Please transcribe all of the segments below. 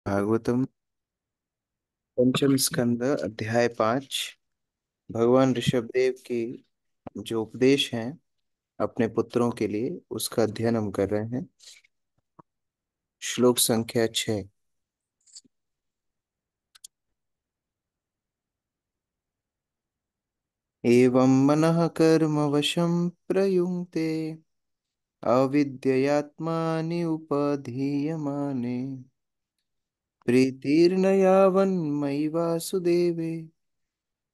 भागवतम पंचम स्कंद अध्याय 5। भगवान ऋषभदेव की जो उपदेश हैं अपने पुत्रों के लिए उसका अध्ययन हम कर रहे हैं। श्लोक संख्या 6। एवं मनः कर्म वशं प्रयुङ्क्ते अविद्ययात्मानि उपधीयमाने प्रीतिर्न यावन्मयि वासुदेवे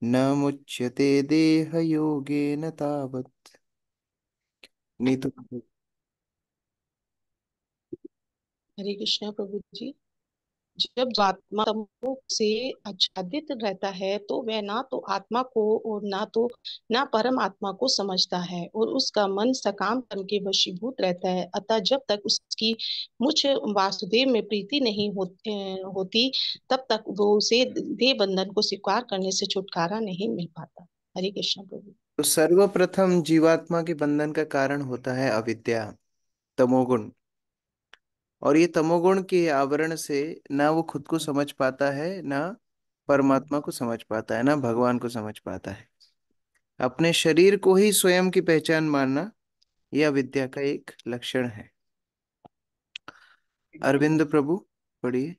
न मुच्यते देहयोगेन तावत्। नीतु। हरे कृष्णा प्रभु जी। जब जो आत्मा तमों से आच्छादित रहता है तो वह ना तो आत्मा को और ना परम आत्मा को समझता है और उसका मन सकाम कर्म के वशीभूत रहता है। अतः जब तक उसकी मुझ वासुदेव में प्रीति नहीं होती तब तक वो उसे देह बंधन को स्वीकार करने से छुटकारा नहीं मिल पाता। हरे कृष्णा प्रभु। तो सर्वप्रथम जीवात्मा के बंधन का कारण होता है अविद्या, तमोगुण। और ये तमोगुण के आवरण से ना वो खुद को समझ पाता है, ना परमात्मा को समझ पाता है, ना भगवान को समझ पाता है। अपने शरीर को ही स्वयं की पहचान मानना यह अविद्या का एक लक्षण है। अरविंद प्रभु पढ़िए।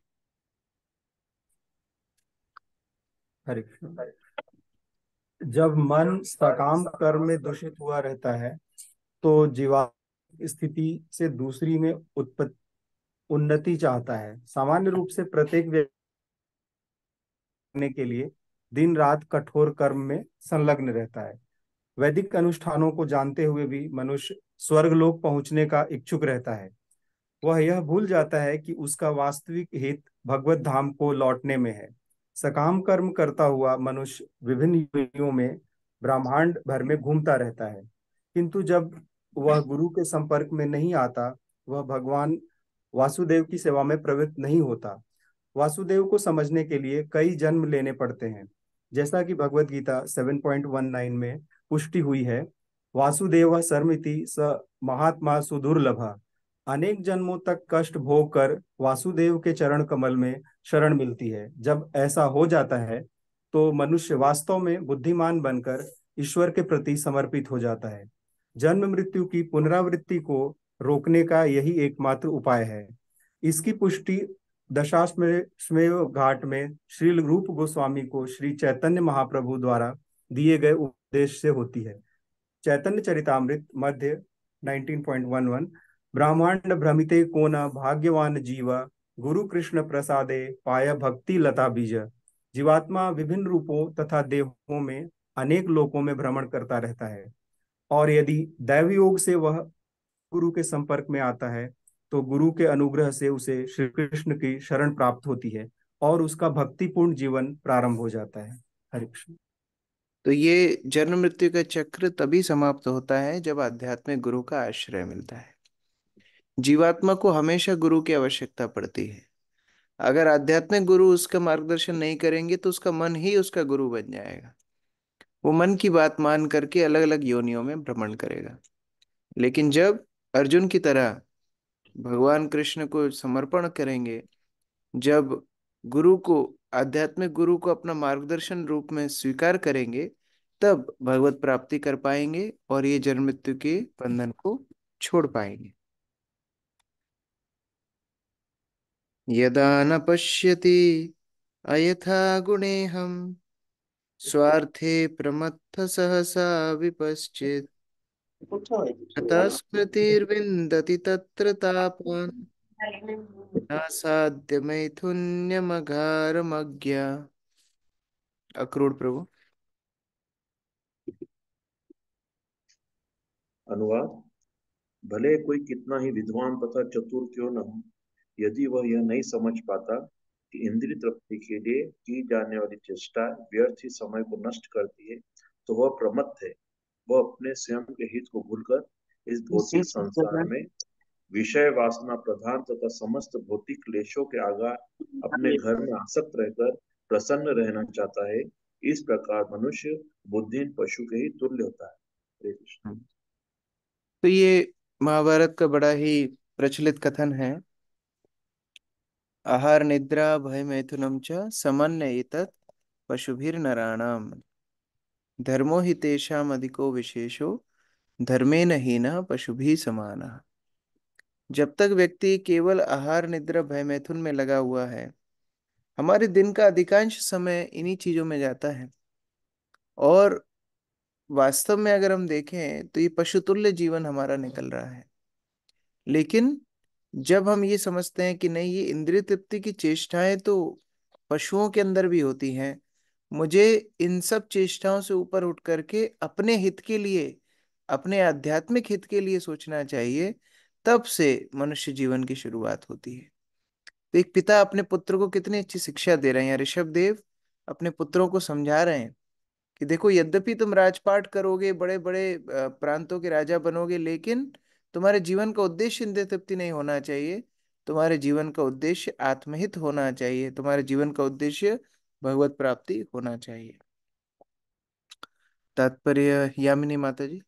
हरे कृष्ण। जब मन सकाम कर्म में दूषित हुआ रहता है तो जीवा स्थिति से दूसरी में उत्पत्ति उन्नति चाहता है। सामान्य रूप से प्रत्येक व्यक्ति करने के लिए दिन रात कठोर कर्म में संलग्न रहता है। वैदिक अनुष्ठानों को जानते हुए भी मनुष्य स्वर्गलोक पहुंचने का इच्छुक रहता है। वह यह भूल जाता है कि उसका वास्तविक हित भगवत धाम को लौटने में है। सकाम कर्म करता हुआ मनुष्य विभिन्न योनियों में ब्रह्मांड भर में घूमता रहता है, किंतु जब वह गुरु के संपर्क में नहीं आता, वह भगवान वासुदेव की सेवा में प्रवृत्त नहीं होता। वासुदेव को समझने के लिए कई जन्म लेने पड़ते हैं। जैसा कि भगवत गीता 7.19 में पुष्टि हुई है, वासुदेव सर्मिति स महात्मा सुदुर्लभ। अनेक जन्मों तक कष्ट भोग कर वासुदेव के चरण कमल में शरण मिलती है। जब ऐसा हो जाता है तो मनुष्य वास्तव में बुद्धिमान बनकर ईश्वर के प्रति समर्पित हो जाता है। जन्म मृत्यु की पुनरावृत्ति को रोकने का यही एकमात्र उपाय है। इसकी पुष्टि दशाश्वमेध घाट में श्री रूप गोस्वामी को श्री चैतन्य महाप्रभु द्वारा दिए गए उपदेश से होती है। चैतन्य चरितामृत मध्य 19.11। ब्रह्मांड भ्रमिते को न भाग्यवान जीव, गुरु कृष्ण प्रसादे पाय भक्ति लता बीज। जीवात्मा विभिन्न रूपों तथा देहों में अनेक लोकों में भ्रमण करता रहता है, और यदि दैव योग से वह गुरु के संपर्क में आता है तो गुरु के अनुग्रह से उसे श्री कृष्ण की शरण प्राप्त होती है और उसका भक्तिपूर्ण जीवन प्रारंभ हो जाता है। हरे कृष्ण। तो ये जन्म मृत्यु का चक्र तभी समाप्त होता है जब आध्यात्मिक गुरु का आश्रय मिलता है। जीवात्मा को हमेशा गुरु की आवश्यकता पड़ती है। अगर आध्यात्मिक गुरु उसका मार्गदर्शन नहीं करेंगे तो उसका मन ही उसका गुरु बन जाएगा। वो मन की बात मान करके अलग अलग योनियों में भ्रमण करेगा। लेकिन जब अर्जुन की तरह भगवान कृष्ण को समर्पण करेंगे, जब गुरु को आध्यात्मिक गुरु को अपना मार्गदर्शन रूप में स्वीकार करेंगे, तब भगवत प्राप्ति कर पाएंगे और ये जन्म मृत्यु के बंधन को छोड़ पाएंगे। यदा न पश्यति अयथा गुणेहम स्वार्थे प्रमत्थ सहसा विपश्चित् ततः स्मृतिर्विन्दति तत्र तापान् न साध्य मैथुन्यमघारमज्ञा। अक्रूर प्रभु। अनुवाद। भले कोई कितना ही विद्वान तथा चतुर क्यों न हो, यदि वह यह नहीं समझ पाता कि इंद्रिय तृप्ति के लिए की जाने वाली चेष्टा व्यर्थ ही समय को नष्ट करती है, तो वह प्रमत्त है। वह अपने स्वयं के हित को भूलकर इस भौतिक संसार में विषय वासना प्रधान तथा समस्त भौतिक क्लेशों के आगा अपने घर में आसक्त रहकर प्रसन्न रहना चाहता है। इस प्रकार मनुष्य बुद्धिहीन पशु के ही तुल्य होता है। हरे कृष्ण। तो ये महाभारत का बड़ा ही प्रचलित कथन है। आहार निद्रा भय मैथुनम च समन्वयेतत् पशुभिर्नराणाम धर्मो हि तेषाम् अधिको विशेषो धर्मेण हीनः पशुभिः समानः। जब तक व्यक्ति केवल आहार निद्रा भय मैथुन में लगा हुआ है, हमारे दिन का अधिकांश समय इन्हीं चीजों में जाता है। और वास्तव में अगर हम देखें तो ये पशुतुल्य जीवन हमारा निकल रहा है। लेकिन जब हम ये समझते हैं कि नहीं, ये इंद्रिय तृप्ति की चेष्टाएं तो पशुओं के अंदर भी होती हैं, मुझे इन सब चेष्टाओं से ऊपर उठ करके अपने हित के लिए, अपने आध्यात्मिक हित के लिए सोचना चाहिए, तब से मनुष्य जीवन की शुरुआत होती है। तो एक पिता अपने पुत्र को कितनी अच्छी शिक्षा दे रहे हैं। ऋषभ देव अपने पुत्रों को समझा रहे हैं कि देखो, यद्यपि तुम राजपाट करोगे, बड़े बड़े प्रांतों के राजा बनोगे, लेकिन तुम्हारे जीवन का उद्देश्य इंद्रिय तृप्ति नहीं होना चाहिए। तुम्हारे जीवन का उद्देश्य आत्महित होना चाहिए। तुम्हारे जीवन का उद्देश्य भगवत प्राप्ति होना चाहिए। तात्पर्य यामिनी माता जी।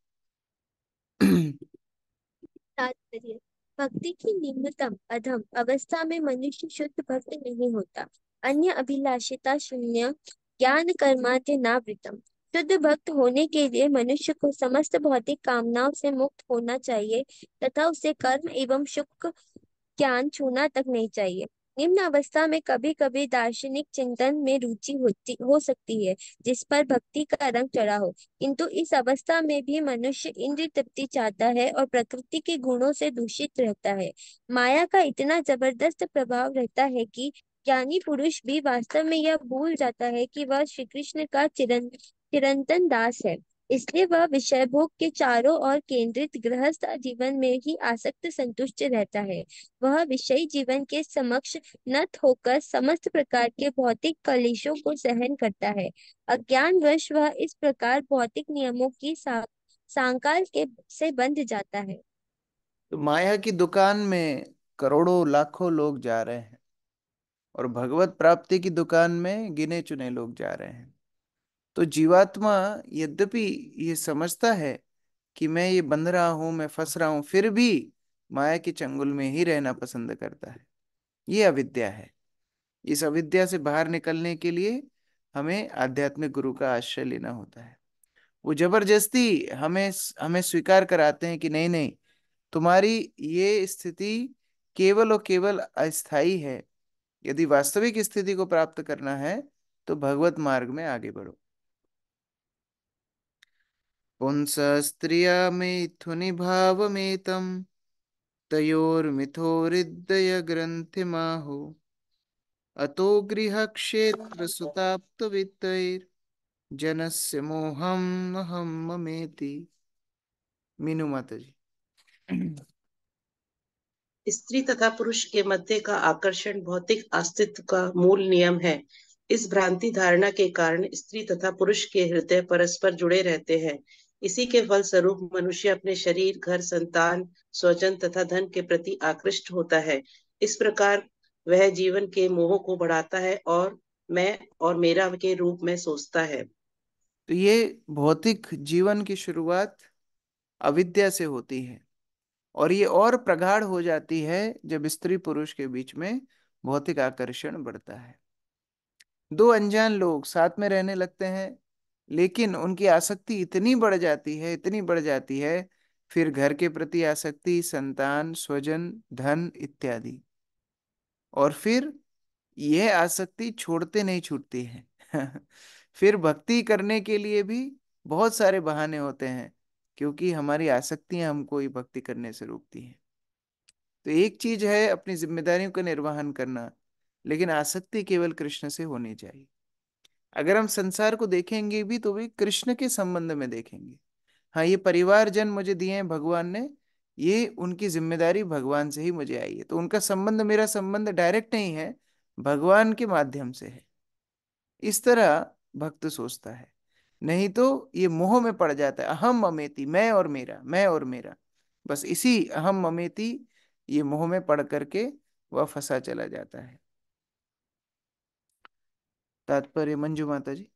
तात्पर्य। भक्ति की निम्नतम अधम अवस्था में मनुष्य शुद्ध भक्त नहीं होता। अन्य अभिलाषिता शून्य ज्ञान कर्माद्य नावृतम। शुद्ध भक्त होने के लिए मनुष्य को समस्त भौतिक कामनाओं से मुक्त होना चाहिए तथा उसे कर्म एवं सुख ज्ञान छूना तक नहीं चाहिए। निम्न अवस्था में कभी कभी दार्शनिक चिंतन में रुचि हो सकती है, जिस पर भक्ति का रंग चढ़ा हो, किंतु इस अवस्था में भी मनुष्य इंद्रिय तृप्ति चाहता है और प्रकृति के गुणों से दूषित रहता है। माया का इतना जबरदस्त प्रभाव रहता है कि ज्ञानी पुरुष भी वास्तव में यह भूल जाता है कि वह श्री कृष्ण का चिरंतन दास है। इसलिए वह विषय भोग के चारों ओर केंद्रित गृहस्थ जीवन में ही आसक्त संतुष्ट रहता है। वह विषयी जीवन के समक्ष नत होकर समस्त प्रकार के भौतिक कलेशों को सहन करता है। अज्ञानवश वह इस प्रकार भौतिक नियमों की सांकाल के से बंध जाता है। तो माया की दुकान में करोड़ों लाखों लोग जा रहे हैं और भगवत प्राप्ति की दुकान में गिने चुने लोग जा रहे हैं। तो जीवात्मा यद्यपि ये समझता है कि मैं ये बंध रहा हूं, मैं फंस रहा हूं, फिर भी माया के चंगुल में ही रहना पसंद करता है। ये अविद्या है। इस अविद्या से बाहर निकलने के लिए हमें आध्यात्मिक गुरु का आश्रय लेना होता है। वो जबरदस्ती हमें हमें स्वीकार कराते हैं कि नहीं नहीं, तुम्हारी ये स्थिति केवल और केवल अस्थाई है। यदि वास्तविक स्थिति को प्राप्त करना है तो भगवत मार्ग में आगे बढ़ो। पुंस स्त्रिया मिथुनि भावमेतम तयोर्मिथोरिदय ग्रंथिमाहो अतो गृह क्षेत्र सुताप्त वित्तैर जनस्य मोहम अहम ममेति। मीनू माता जी। स्त्री तथा पुरुष के मध्य का आकर्षण भौतिक अस्तित्व का मूल नियम है। इस भ्रांति धारणा के कारण स्त्री तथा पुरुष के हृदय परस्पर जुड़े रहते हैं। इसी के फलस्वरूप मनुष्य अपने शरीर, घर, संतान, स्वजन तथा धन के प्रति आकृष्ट होता है। इस प्रकार वह जीवन के मोह को बढ़ाता है और मैं और मेरा के रूप में सोचता है। तो ये भौतिक जीवन की शुरुआत अविद्या से होती है और ये और प्रगाढ़ हो जाती है जब स्त्री पुरुष के बीच में भौतिक आकर्षण बढ़ता है। दो अनजान लोग साथ में रहने लगते हैं, लेकिन उनकी आसक्ति इतनी बढ़ जाती है, इतनी बढ़ जाती है, फिर घर के प्रति आसक्ति, संतान, स्वजन, धन इत्यादि। और फिर यह आसक्ति छोड़ते नहीं छूटती है। फिर भक्ति करने के लिए भी बहुत सारे बहाने होते हैं, क्योंकि हमारी आसक्तियां हमको ये भक्ति करने से रोकती हैं। तो एक चीज है अपनी जिम्मेदारियों का निर्वहन करना, लेकिन आसक्ति केवल कृष्ण से होनी चाहिए। अगर हम संसार को देखेंगे भी तो भी कृष्ण के संबंध में देखेंगे। हाँ, ये परिवारजन मुझे दिए हैं भगवान ने, ये उनकी जिम्मेदारी भगवान से ही मुझे आई है, तो उनका संबंध मेरा संबंध डायरेक्ट नहीं है, भगवान के माध्यम से है। इस तरह भक्त सोचता है। नहीं तो ये मोह में पड़ जाता है, अहम ममेति, मैं और मेरा, मैं और मेरा। बस इसी अहम ममेति, ये मोह में पड़ करके वह फंसा चला जाता है। तात्पर्य मंजू माता जी।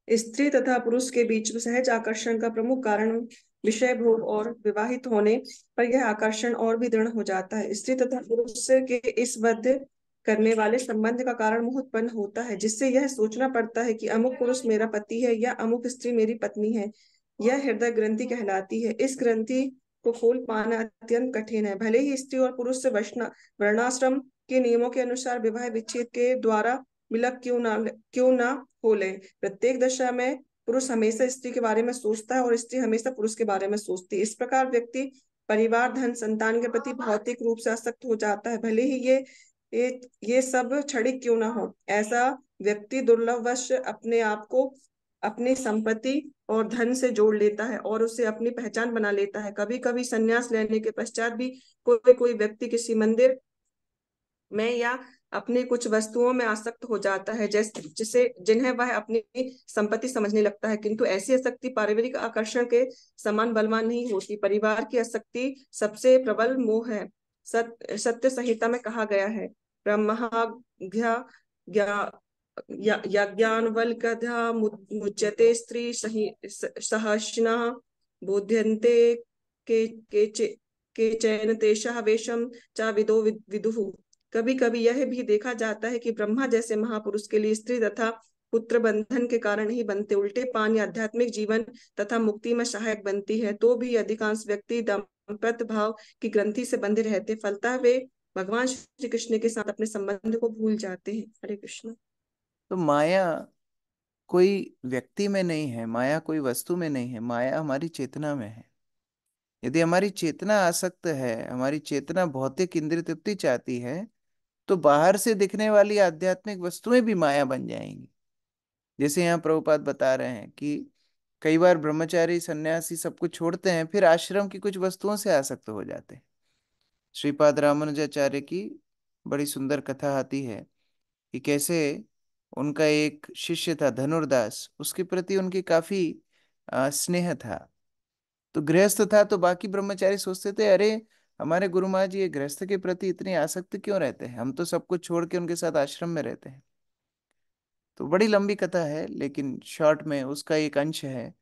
स्त्री तथा पुरुष के बीच में सहज आकर्षण का प्रमुख कारण विषय भोग और विवाहित होने पर यह आकर्षण और भी दृढ़ हो जाता है। स्त्री तथा पुरुष के इस बद्ध करने वाले संबंध का कारण मोह उत्पन्न होता है, जिससे यह सोचना पड़ता है कि अमुक पुरुष मेरा पति है या अमुक स्त्री मेरी पत्नी है। यह हृदय ग्रंथि कहलाती है। इस ग्रंथि को खोल पाना अत्यंत कठिन है। भले ही स्त्री और पुरुष से वर्णाश्रम के नियमों के अनुसार विवाह विच्छेद के द्वारा मिलक क्यों ना हो ले, प्रत्येक दशा में पुरुष हमेशा स्त्री के बारे में सोचता है और स्त्री हमेशा पुरुष के बारे में सोचती है। इस प्रकार व्यक्ति परिवार, धन, संतान के प्रति भौतिक रूप से आसक्त हो जाता है, भले ही ये सब क्षणिक क्यों ना हो। ऐसा व्यक्ति दुर्लभवश अपने आप को अपनी संपत्ति और धन से जोड़ लेता है और उसे अपनी पहचान बना लेता है। कभी कभी संन्यास लेने के पश्चात भी कोई कोई व्यक्ति किसी मंदिर में या अपनी कुछ वस्तुओं में आसक्त हो जाता है, जैसे जिसे जिन्हें वह अपनी संपत्ति समझने लगता है, किंतु ऐसी आसक्ति पारिवारिक आकर्षण के समान बलवान नहीं होती। परिवार की आसक्ति सबसे प्रबल मोह है। सत्य संहिता में कहा गया है, ब्रह्माज्ञा यज्ञानवल्क्यधा मुच्यते स्त्री सहस्रिणा बोध्यन्ते के चैन तेषा वेशम चा विदो विदुः। कभी कभी यह भी देखा जाता है कि ब्रह्मा जैसे महापुरुष के लिए स्त्री तथा पुत्र बंधन के कारण ही बनते, उल्टे पान या आध्यात्मिक जीवन तथा मुक्ति में सहायक बनती है। तो भी अधिकांश व्यक्ति दाम्पत्य भाव की ग्रंथि से बंधे रहते, फलतः वे भगवान श्री कृष्ण के साथ अपने संबंध को भूल जाते हैं। हरे कृष्ण। तो माया कोई व्यक्ति में नहीं है, माया कोई वस्तु में नहीं है, माया हमारी चेतना में है। यदि हमारी चेतना आसक्त है, हमारी चेतना भौतिक इंद्रिय तृप्ति चाहती है, तो बाहर से दिखने वाली आध्यात्मिक वस्तुएं भी माया बन जाएंगी। जैसे यहाँ प्रभुपाद बता रहे हैं कि कई बार ब्रह्मचारी सन्यासी सब कुछ छोड़ते हैं, फिर आश्रम की कुछ वस्तुओं से आसक्त हो जाते हैं। श्रीपाद रामानुजाचार्य की बड़ी सुंदर कथा आती है कि कैसे उनका एक शिष्य था धनुर्दास, उसके प्रति उनकी काफी स्नेह था। तो गृहस्थ था, तो बाकी ब्रह्मचारी सोचते थे, अरे हमारे गुरु महाराज ये गृहस्थ के प्रति इतनी आसक्त क्यों रहते हैं, हम तो सब कुछ छोड़ के उनके साथ आश्रम में रहते हैं। तो बड़ी लंबी कथा है, लेकिन शॉर्ट में उसका एक अंश है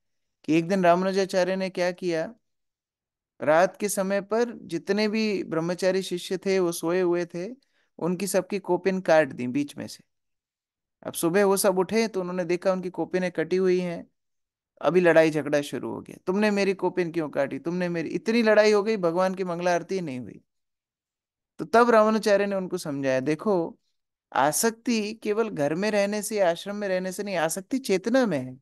कि एक दिन रामानुजाचार्य ने क्या किया, रात के समय पर जितने भी ब्रह्मचारी शिष्य थे वो सोए हुए थे, उनकी सबकी कोपिन काट दी बीच में से। अब सुबह वो सब उठे तो उन्होंने देखा उनकी कोपिनें कटी हुई हैं। अभी लड़ाई झगड़ा शुरू हो गया, तुमने मेरी कोपिन क्यों काटी, तुमने मेरी, इतनी लड़ाई हो गई, भगवान की मंगला आरती नहीं हुई। तो तब रामानुचार्य ने उनको समझाया, देखो आसक्ति केवल घर में रहने से, आश्रम में रहने से नहीं, आसक्ति चेतना में है।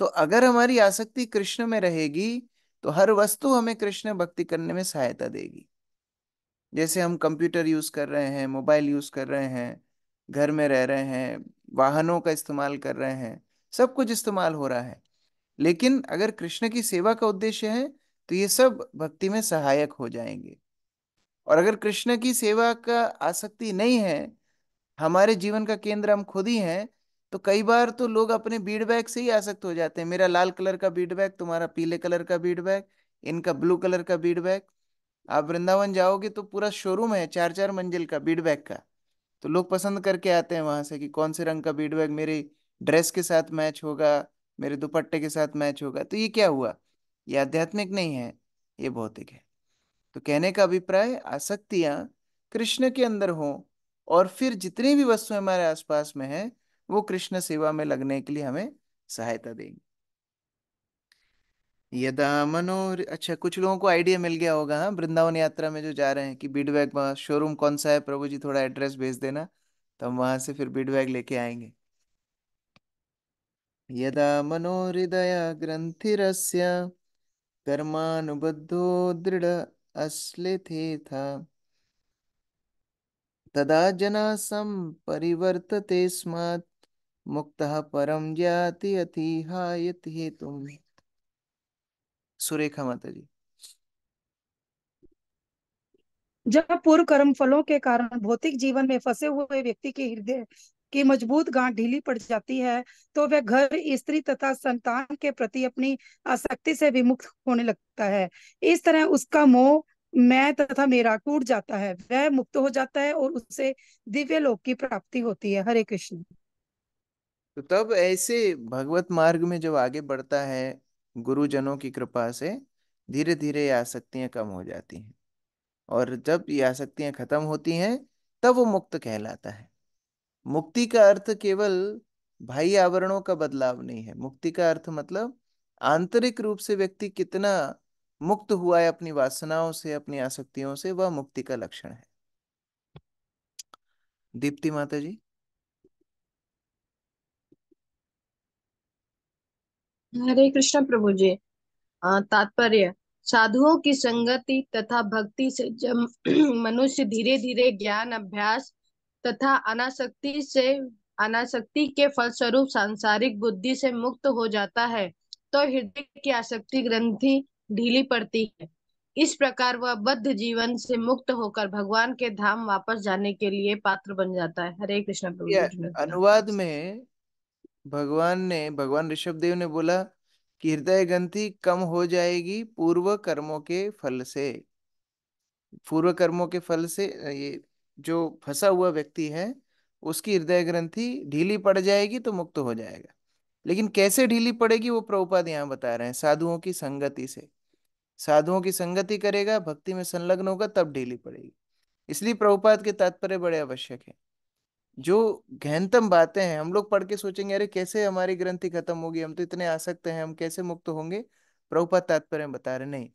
तो अगर हमारी आसक्ति कृष्ण में रहेगी तो हर वस्तु हमें कृष्ण भक्ति करने में सहायता देगी। जैसे हम कंप्यूटर यूज कर रहे हैं, मोबाइल यूज कर रहे हैं, घर में रह रहे हैं, वाहनों का इस्तेमाल कर रहे हैं, सब कुछ इस्तेमाल हो रहा है, लेकिन अगर कृष्ण की सेवा का उद्देश्य है तो ये सब भक्ति में सहायक हो जाएंगे। और अगर कृष्ण की सेवा का आसक्ति नहीं है, हमारे जीवन का केंद्र हम खुद ही हैं, तो कई बार तो लोग अपने बीड बैग से ही आसक्त हो जाते हैं। मेरा लाल कलर का बीड बैग, तुम्हारा पीले कलर का बीड बैग, इनका ब्लू कलर का बीड बैग। आप वृंदावन जाओगे तो पूरा शोरूम है 4-4 मंजिल का बीड बैग का, तो लोग पसंद करके आते हैं वहां से कि कौन से रंग का बीड बैग मेरी ड्रेस के साथ मैच होगा, मेरे दुपट्टे के साथ मैच होगा। तो ये क्या हुआ, ये आध्यात्मिक नहीं है, ये भौतिक है। तो कहने का अभिप्राय, आसक्तियां कृष्ण के अंदर हो, और फिर जितनी भी वस्तुएं हमारे आसपास में है वो कृष्ण सेवा में लगने के लिए हमें सहायता देंगी। यदा मनोर, अच्छा कुछ लोगों को आइडिया मिल गया होगा, हाँ, वृंदावन यात्रा में जो जा रहे हैं कि बीडबैग शोरूम कौन सा है, प्रभु जी थोड़ा एड्रेस भेज देना, तो हम वहां से फिर बीडबैग लेके आएंगे। यदा मनोहृदय ग्रंथिरस्य कर्मानुबद्धो दृढ़ अस्लेथे था, तदा जना परिवर्तते स्मात् मुक्तः परम ज्ञाति अतिहायति हेतुम्। सुरेखा माता जी। जब पूर्व कर्म फलों के कारण भौतिक जीवन में फंसे हुए व्यक्ति के हृदय की मजबूत गांठ ढीली पड़ जाती है, तो वह घर, स्त्री तथा संतान के प्रति अपनी आसक्ति से विमुक्त होने लगता है। इस तरह उसका मोह, मैं तथा मेरा टूट जाता है, वह मुक्त हो जाता है और उसे दिव्य लोक की प्राप्ति होती है। हरे कृष्ण। तो तब ऐसे भगवत मार्ग में जब आगे बढ़ता है, गुरुजनों की कृपा से धीरे धीरे ये आसक्तियां कम हो जाती हैं, और जब ये आसक्तियां खत्म होती हैं तब वो मुक्त कहलाता है। मुक्ति का अर्थ केवल बाह्य आवरणों का बदलाव नहीं है। मुक्ति का अर्थ मतलब आंतरिक रूप से व्यक्ति कितना मुक्त हुआ है अपनी वासनाओं से, अपनी आसक्तियों से, वह मुक्ति का लक्षण है। दीप्ति माता जी। हरे कृष्ण प्रभु जी। तात्पर्य: साधुओं की संगति तथा भक्ति से जब मनुष्य धीरे धीरे ज्ञान, अभ्यास तथा अनासक्ति के फलस्वरूप सांसारिक बुद्धि से मुक्त हो जाता है, तो हृदय की आसक्ति ग्रंथि ढीली पड़ती है। इस प्रकार वह बद्ध जीवन से मुक्त होकर भगवान के धाम वापस जाने के लिए पात्र बन जाता है। हरे कृष्ण प्रभु ये जी। अनुवाद में भगवान ऋषभ देव ने बोला कि हृदय ग्रंथि कम हो जाएगी पूर्व कर्मों के फल से। पूर्व कर्मों के फल से ये जो फंसा हुआ व्यक्ति है उसकी हृदय ग्रंथि ढीली पड़ जाएगी तो मुक्त हो जाएगा। लेकिन कैसे ढीली पड़ेगी वो प्रभुपाद यहाँ बता रहे हैं, साधुओं की संगति से। साधुओं की संगति करेगा, भक्ति में संलग्न होगा, तब ढीली पड़ेगी। इसलिए प्रभुपाद के तात्पर्य बड़े आवश्यक है। जो गहनतम बातें हैं हम लोग पढ़ के सोचेंगे अरे कैसे हमारी ग्रंथि खत्म होगी, हम तो इतने आसक्त हैं, हम कैसे मुक्त होंगे। प्रभुपाद तात्पर्य में बता रहे नहीं,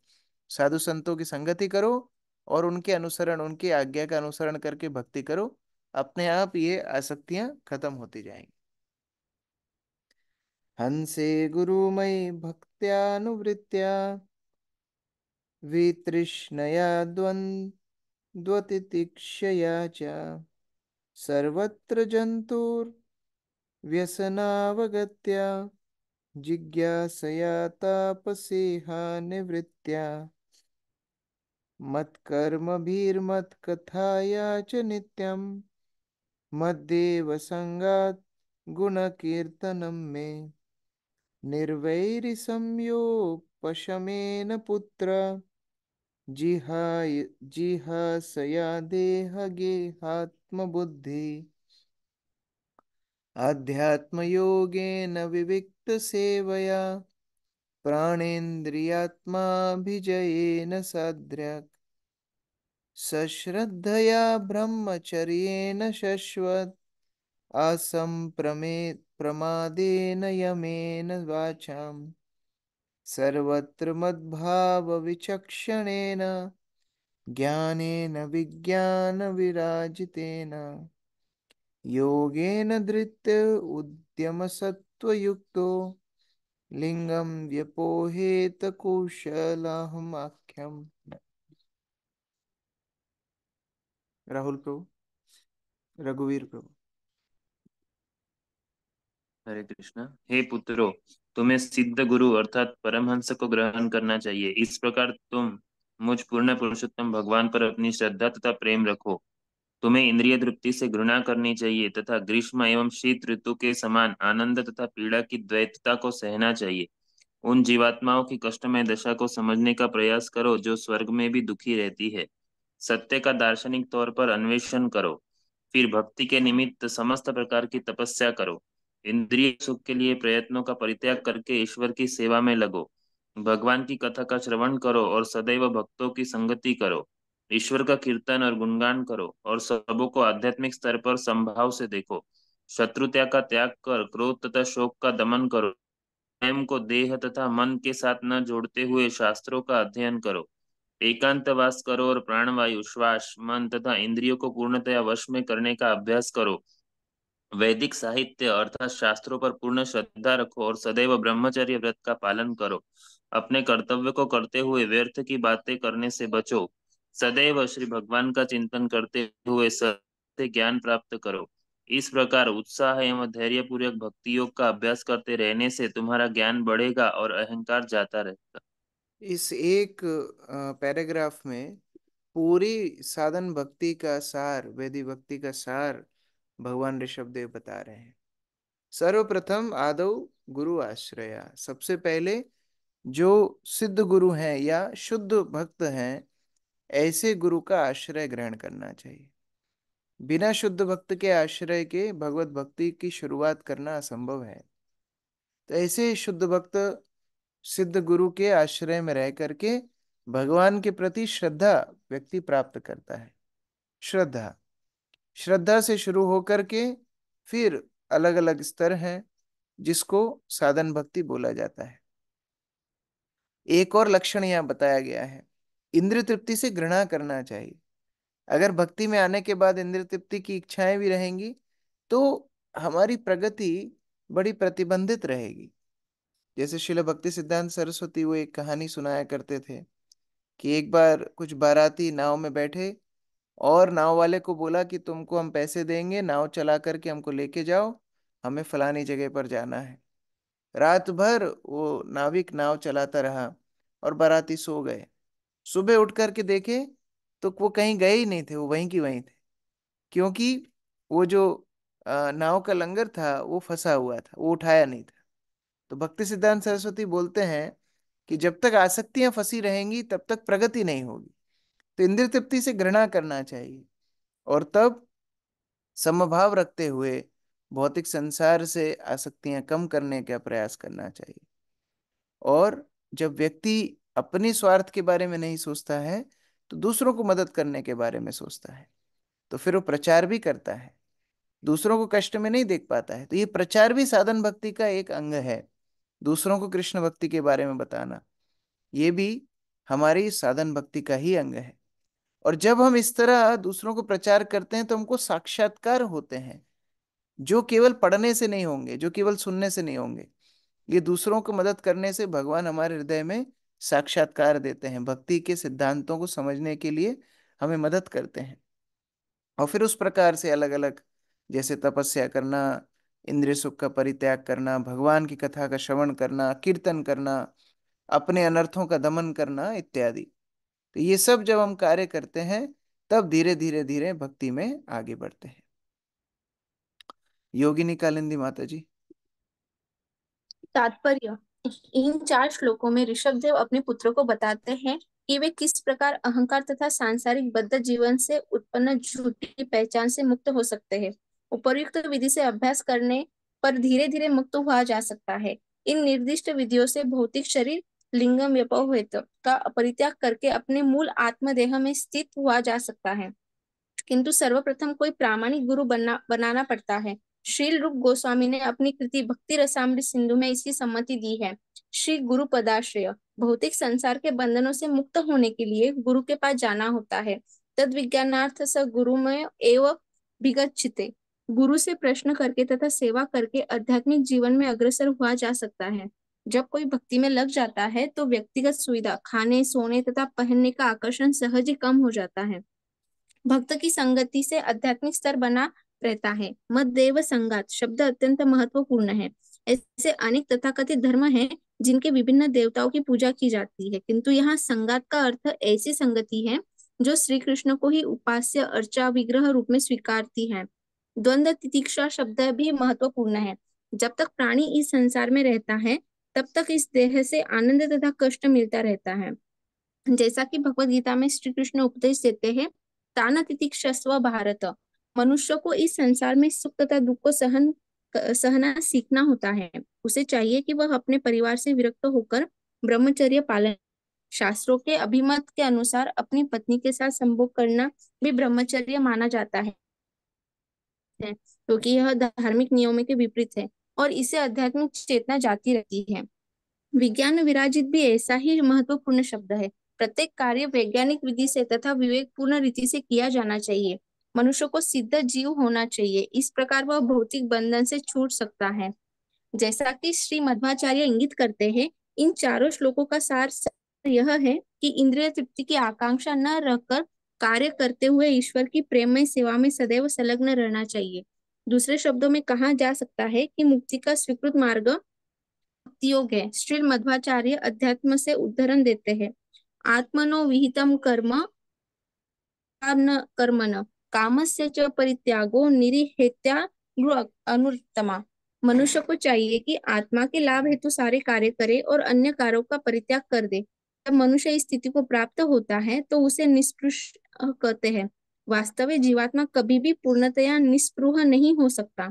साधु संतों की संगति करो और उनके अनुसरण, उनकी आज्ञा का अनुसरण करके भक्ति करो, अपने आप ये आसक्तियां खत्म होती जाएंगी। हंसे गुरुमयि भक्त्यानुवृत्त्या वितृष्णया द्वंद्वतितिक्षया च सर्वत्र जन्तुर्व्यसनावगत्या जिज्ञासया तापसेहा निवृत्त्या मत्कर्मभिर्मत्कथाया च नित्यं मद्देव संगात् गुणकीर्तनं मे निर्वैरिसंयोपशमेन पुत्र जिहाय जिहासया देहगेहात्मबुद्धि आध्यात्मयोगेन विविक्तसेवया प्राणेन्द्रियात्माभिजयेन साध्यक् सश्रद्धया ब्रह्मचर्येण शश्वत् असंप्रमेत् प्रमादेन यमेन वाचाम् सर्वत्र मद्भावविचक्षणेन ज्ञानेन विज्ञानविराजितेन योगेन धृत्य उद्यमसत्त्वयुक्तो लिंगम व्यपोहेत कौशलहमाख्यम। राहुल प्रभु, रघुवीर प्रभु। हरे कृष्णा। हे पुत्रों, तुम्हें सिद्ध गुरु अर्थात परमहंस को ग्रहण करना चाहिए। इस प्रकार तुम मुझ पूर्ण पुरुषोत्तम भगवान पर अपनी श्रद्धा तथा प्रेम रखो। तुम्हें इंद्रिय तृप्ति से घृणा करनी चाहिए तथा ग्रीष्म एवं शीत ऋतु के समान आनंद तथा पीड़ा की द्वैतता को सहना चाहिए। उन जीवात्माओं की कष्टमय दशा को समझने का प्रयास करो जो स्वर्ग में भी दुखी रहती है। सत्य का दार्शनिक तौर पर अन्वेषण करो। फिर भक्ति के निमित्त समस्त प्रकार की तपस्या करो। इंद्रिय सुख के लिए प्रयत्नों का परित्याग करके ईश्वर की सेवा में लगो। भगवान की कथा का श्रवण करो और सदैव भक्तों की संगति करो। ईश्वर का कीर्तन और गुणगान करो और सबों को आध्यात्मिक स्तर पर संभाव से देखो। शत्रु त्याग का त्याग कर क्रोध तथा शोक का दमन करो। स्वयं को देह तथा मन के साथ न जोड़ते हुए शास्त्रों का अध्ययन करो। एकांतवास करो और प्राणवायु, श्वास, मन तथा इंद्रियों को पूर्णतया वश में करने का अभ्यास करो। वैदिक साहित्य अर्थात शास्त्रों पर पूर्ण श्रद्धा रखो और सदैव ब्रह्मचर्य व्रत का पालन करो। अपने कर्तव्य को करते हुए व्यर्थ की बातें करने से बचो। सदैव श्री भगवान का चिंतन करते हुए सत्य ज्ञान प्राप्त करो। इस प्रकार उत्साह एवं धैर्य पूर्वक भक्ति योग का अभ्यास करते रहने से तुम्हारा ज्ञान बढ़ेगा और अहंकार जाता रहेगा। इस एक पैराग्राफ में पूरी साधन भक्ति का सार, वैदिक भक्ति का सार भगवान ऋषभ देव बता रहे हैं। सर्वप्रथम आदौ गुरु आश्रया, सबसे पहले जो सिद्ध गुरु हैं या शुद्ध भक्त हैं ऐसे गुरु का आश्रय ग्रहण करना चाहिए। बिना शुद्ध भक्त के आश्रय के भगवत भक्ति की शुरुआत करना असंभव है। तो ऐसे शुद्ध भक्त सिद्ध गुरु के आश्रय में रह करके भगवान के प्रति श्रद्धा व्यक्ति प्राप्त करता है। श्रद्धा, श्रद्धा से शुरू होकर के फिर अलग अलग स्तर हैं जिसको साधन भक्ति बोला जाता है। एक और लक्षण यहाँ बताया गया है, इंद्रिय तृप्ति से घृणा करना चाहिए। अगर भक्ति में आने के बाद इंद्रिय तृप्ति की इच्छाएं भी रहेंगी तो हमारी प्रगति बड़ी प्रतिबंधित रहेगी। जैसे श्रील भक्ति सिद्धांत सरस्वती वो एक कहानी सुनाया करते थे कि एक बार कुछ बाराती नाव में बैठे और नाव वाले को बोला कि तुमको हम पैसे देंगे, नाव चला करके हमको लेके जाओ, हमें फलानी जगह पर जाना है। रात भर वो नाविक नाव चलाता रहा और बाराती सो गए। सुबह उठ करके देखे तो वो कहीं गए ही नहीं थे, वो वहीं की वहीं थे, क्योंकि वो जो नाव का लंगर था वो फंसा हुआ था, वो उठाया नहीं था। तो भक्ति सिद्धांत सरस्वती बोलते हैं कि जब तक आसक्तियां फंसी रहेंगी तब तक प्रगति नहीं होगी। तो इंद्रिय तृप्ति से घृणा करना चाहिए और तब समभाव रखते हुए भौतिक संसार से आसक्तियां कम करने का प्रयास करना चाहिए। और जब व्यक्ति अपने स्वार्थ के बारे में नहीं सोचता है तो दूसरों को मदद करने के बारे में सोचता है, तो फिर वो प्रचार भी करता है, दूसरों को कष्ट में नहीं देख पाता है। तो ये प्रचार भी साधन भक्ति का एक अंग है। दूसरों को कृष्ण भक्ति के बारे में बताना, ये भी हमारी साधन भक्ति का ही अंग है। और जब हम इस तरह दूसरों को प्रचार करते हैं तो हमको साक्षात्कार होते हैं, जो केवल पढ़ने से नहीं होंगे, जो केवल सुनने से नहीं होंगे। ये दूसरों को मदद करने से भगवान हमारे हृदय में साक्षात्कार देते हैं, भक्ति के सिद्धांतों को समझने के लिए हमें मदद करते हैं। और फिर उस प्रकार से अलग अलग, जैसे तपस्या करना, इंद्रिय सुख का परित्याग करना, भगवान की कथा का श्रवण करना, कीर्तन करना, अपने अनर्थों का दमन करना इत्यादि। तो ये सब जब हम कार्य करते हैं तब धीरे धीरे धीरे भक्ति में आगे बढ़ते हैं। योगिनी कालिंदी माता जी। तात्पर्य। इन 4 श्लोकों में ऋषभ देव अपने पुत्रों को बताते हैं कि वे किस प्रकार अहंकार तथा सांसारिक बद्ध जीवन से उत्पन्न झूठी पहचान से मुक्त हो सकते हैं। उपर्युक्त विधि से अभ्यास करने पर धीरे धीरे मुक्त हुआ जा सकता है। इन निर्दिष्ट विधियों से भौतिक शरीर लिंगम व्यपौहेत का परित्याग करके अपने मूल आत्मदेह में स्थित हुआ जा सकता है, किंतु सर्वप्रथम कोई प्रामाणिक गुरु बनाना पड़ता है। श्रील रूप गोस्वामी ने अपनी कृति भक्ति रसामृत सिंधु में इसकी सम्मति दी है। श्री गुरु पदाश्रय। भौतिक संसार के बंधनों से मुक्त होने के लिए गुरु के पास जाना होता है। तद विज्ञानार्थ स गुरुमय एव विगच्छते। गुरु से प्रश्न करके तथा सेवा करके आध्यात्मिक जीवन में अग्रसर हुआ जा सकता है। जब कोई भक्ति में लग जाता है तो व्यक्तिगत सुविधा, खाने, सोने तथा पहनने का आकर्षण सहज ही कम हो जाता है। भक्त की संगति से आध्यात्मिक स्तर बना रहता है। मद्देव संगात शब्द अत्यंत महत्वपूर्ण है। ऐसे अनेक तथाकथित धर्म हैं जिनके विभिन्न देवताओं की पूजा की जाती है, किंतु यहाँ संगात का अर्थ ऐसी संगति है जो श्री कृष्ण को ही उपास्य अर्चा विग्रह रूप में स्वीकारती है। द्वंद्व तितिक्षा शब्द भी महत्वपूर्ण है। जब तक प्राणी इस संसार में रहता है तब तक इस देह से आनंद तथा कष्ट मिलता रहता है। जैसा कि भगवत गीता में श्री कृष्ण उपदेश देते हैं, तान तितिक्षस्व भारत। मनुष्य को इस संसार में सुख तथा दुख को सहना सीखना होता है। उसे चाहिए कि वह अपने परिवार से विरक्त होकर ब्रह्मचर्य पालन। शास्त्रों के अभिमत के अनुसार अपनी पत्नी के साथ संभोग करना भी ब्रह्मचर्य माना जाता है, क्योंकि यह धार्मिक नियमों के विपरीत है और इसे आध्यात्मिक चेतना जाती रहती है। विज्ञान विराजित भी ऐसा ही महत्वपूर्ण शब्द है। प्रत्येक कार्य वैज्ञानिक विधि से तथा विवेकपूर्ण रीति से किया जाना चाहिए। मनुष्य को सिद्ध जीव होना चाहिए, इस प्रकार वह भौतिक बंधन से छूट सकता है। जैसा कि श्री मध्वाचार्य इंगित करते हैं, इन चारों श्लोकों का सार यह है कि इंद्रिय तृप्ति की आकांक्षा न रखकर कार्य करते हुए ईश्वर की प्रेममय सेवा में सदैव संलग्न रहना चाहिए। दूसरे शब्दों में कहा जा सकता है कि मुक्ति का स्वीकृत मार्ग योग है। श्री मध्वाचार्य अध्यात्म से उदाहरण देते हैं, आत्मनो विहितम कर्म न कर्मण कामस्य च परित्यागो निरिहेत्या अनुत्तमा। मनुष्य को चाहिए कि आत्मा के लाभ हेतु सारे कार्य करे और अन्य कार्यों का परित्याग कर दे। जब मनुष्य इस स्थिति को प्राप्त होता है तो उसे निष्पृह कहते हैं। वास्तव में जीवात्मा कभी भी पूर्णतया निष्पृह नहीं हो सकता,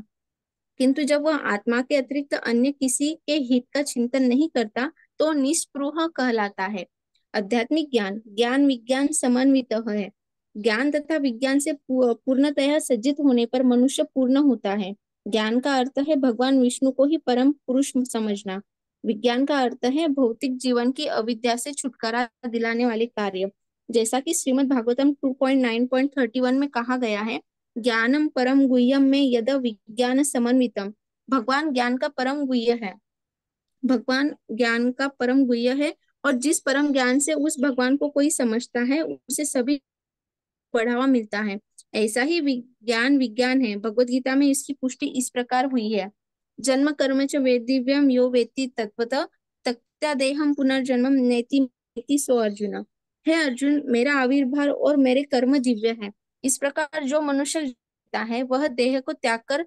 किंतु जब वह आत्मा के अतिरिक्त अन्य किसी के हित का चिंतन नहीं करता तो निस्पृह कहलाता है। आध्यात्मिक ज्ञान ज्ञान विज्ञान समन्वित है। ज्ञान तथा विज्ञान से पूर्णतः सज्जित होने पर मनुष्य पूर्ण होता है। ज्ञान का अर्थ है भगवान विष्णु को ही परम पुरुष समझना। विज्ञान का अर्थ है भौतिक जीवन की अविद्या से छुटकारा दिलाने वाले कार्य। जैसा कि श्रीमद् भागवतम 2.9.31 में कहा गया है, ज्ञानम परम गुह्यम में यद विज्ञान समन्वितम। भगवान ज्ञान का परम गुह्य है। भगवान ज्ञान का परम गुह्य है, और जिस परम ज्ञान से उस भगवान को कोई समझता है उसे सभी बढ़ावा मिलता है। ऐसा ही विज्ञान विज्ञान है। भगवत गीता में इसकी पुष्टि इस प्रकार हुई है, जन्म कर्म च वेदिव्यम यो वेत्ति तत्वतः तत्या देहम पुनर्जन्मम नेति नेति सो अर्जुन। हे अर्जुन, मेरा आविर्भाव और मेरे कर्म दिव्य है। इस प्रकार जो मनुष्य जीता है वह देह को त्याग कर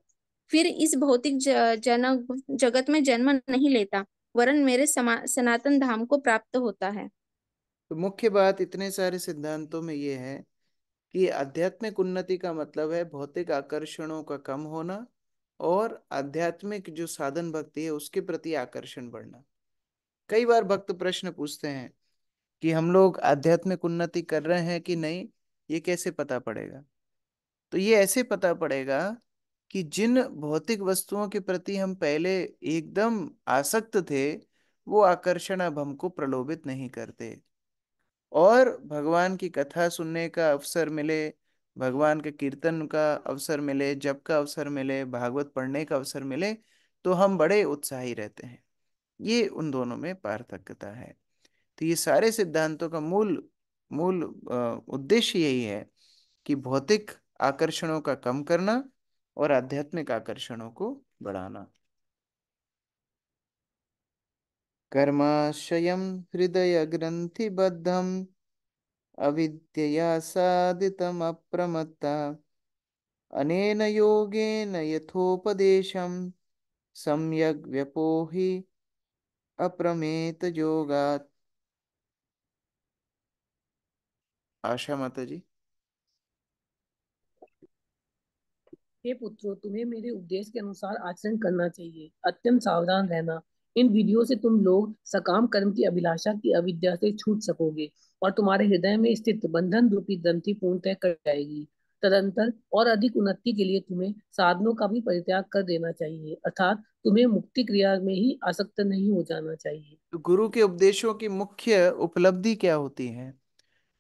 फिर इस भौतिक जगत में जन्म नहीं लेता, वरन मेरे सनातन धाम को प्राप्त होता है। तो मुख्य बात इतने सारे सिद्धांतों में ये है कि आध्यात्मिक उन्नति का मतलब है भौतिक आकर्षणों का कम होना और आध्यात्मिक जो साधन भक्ति है उसके प्रति आकर्षण बढ़ना। कई बार भक्त प्रश्न पूछते हैं कि हम लोग आध्यात्मिक उन्नति कर रहे हैं कि नहीं, ये कैसे पता पड़ेगा? तो ये ऐसे पता पड़ेगा कि जिन भौतिक वस्तुओं के प्रति हम पहले एकदम आसक्त थे, वो आकर्षण अब हमको प्रलोभित नहीं करते, और भगवान की कथा सुनने का अवसर मिले, भगवान के कीर्तन का अवसर मिले, जप का अवसर मिले, भागवत पढ़ने का अवसर मिले, तो हम बड़े उत्साही रहते हैं। ये उन दोनों में पार्थक्यता है। तो ये सारे सिद्धांतों का मूल मूल उद्देश्य यही है कि भौतिक आकर्षणों का कम करना और आध्यात्मिक आकर्षणों को बढ़ाना। कर्माशयम हृदय ग्रंथिबद्धम अविद्यया साधितम अप्रमत्ता अनेन योगेन यथोपदेशम सम्यग् व्यपोहि अप्रमेत योगात्। आशा माता जी। हे पुत्रों, तुम्हें मेरे उपदेश के अनुसार आचरण करना चाहिए। अत्यंत सावधान रहना। इन विधियों से तुम लोग सकाम कर्म की अभिलाषा की अविद्या से छूट सकोगे और तुम्हारे हृदय में स्थित बंधन रूपी ग्रंथि पूर्णतः कट जाएगी। तदंतर और अधिक उन्नति के लिए तुम्हें साधनों का भी परित्याग कर देना चाहिए, अर्थात तुम्हें मुक्ति क्रिया में ही आसक्त नहीं हो जाना चाहिए। तो गुरु के उपदेशों की मुख्य उपलब्धि क्या होती है?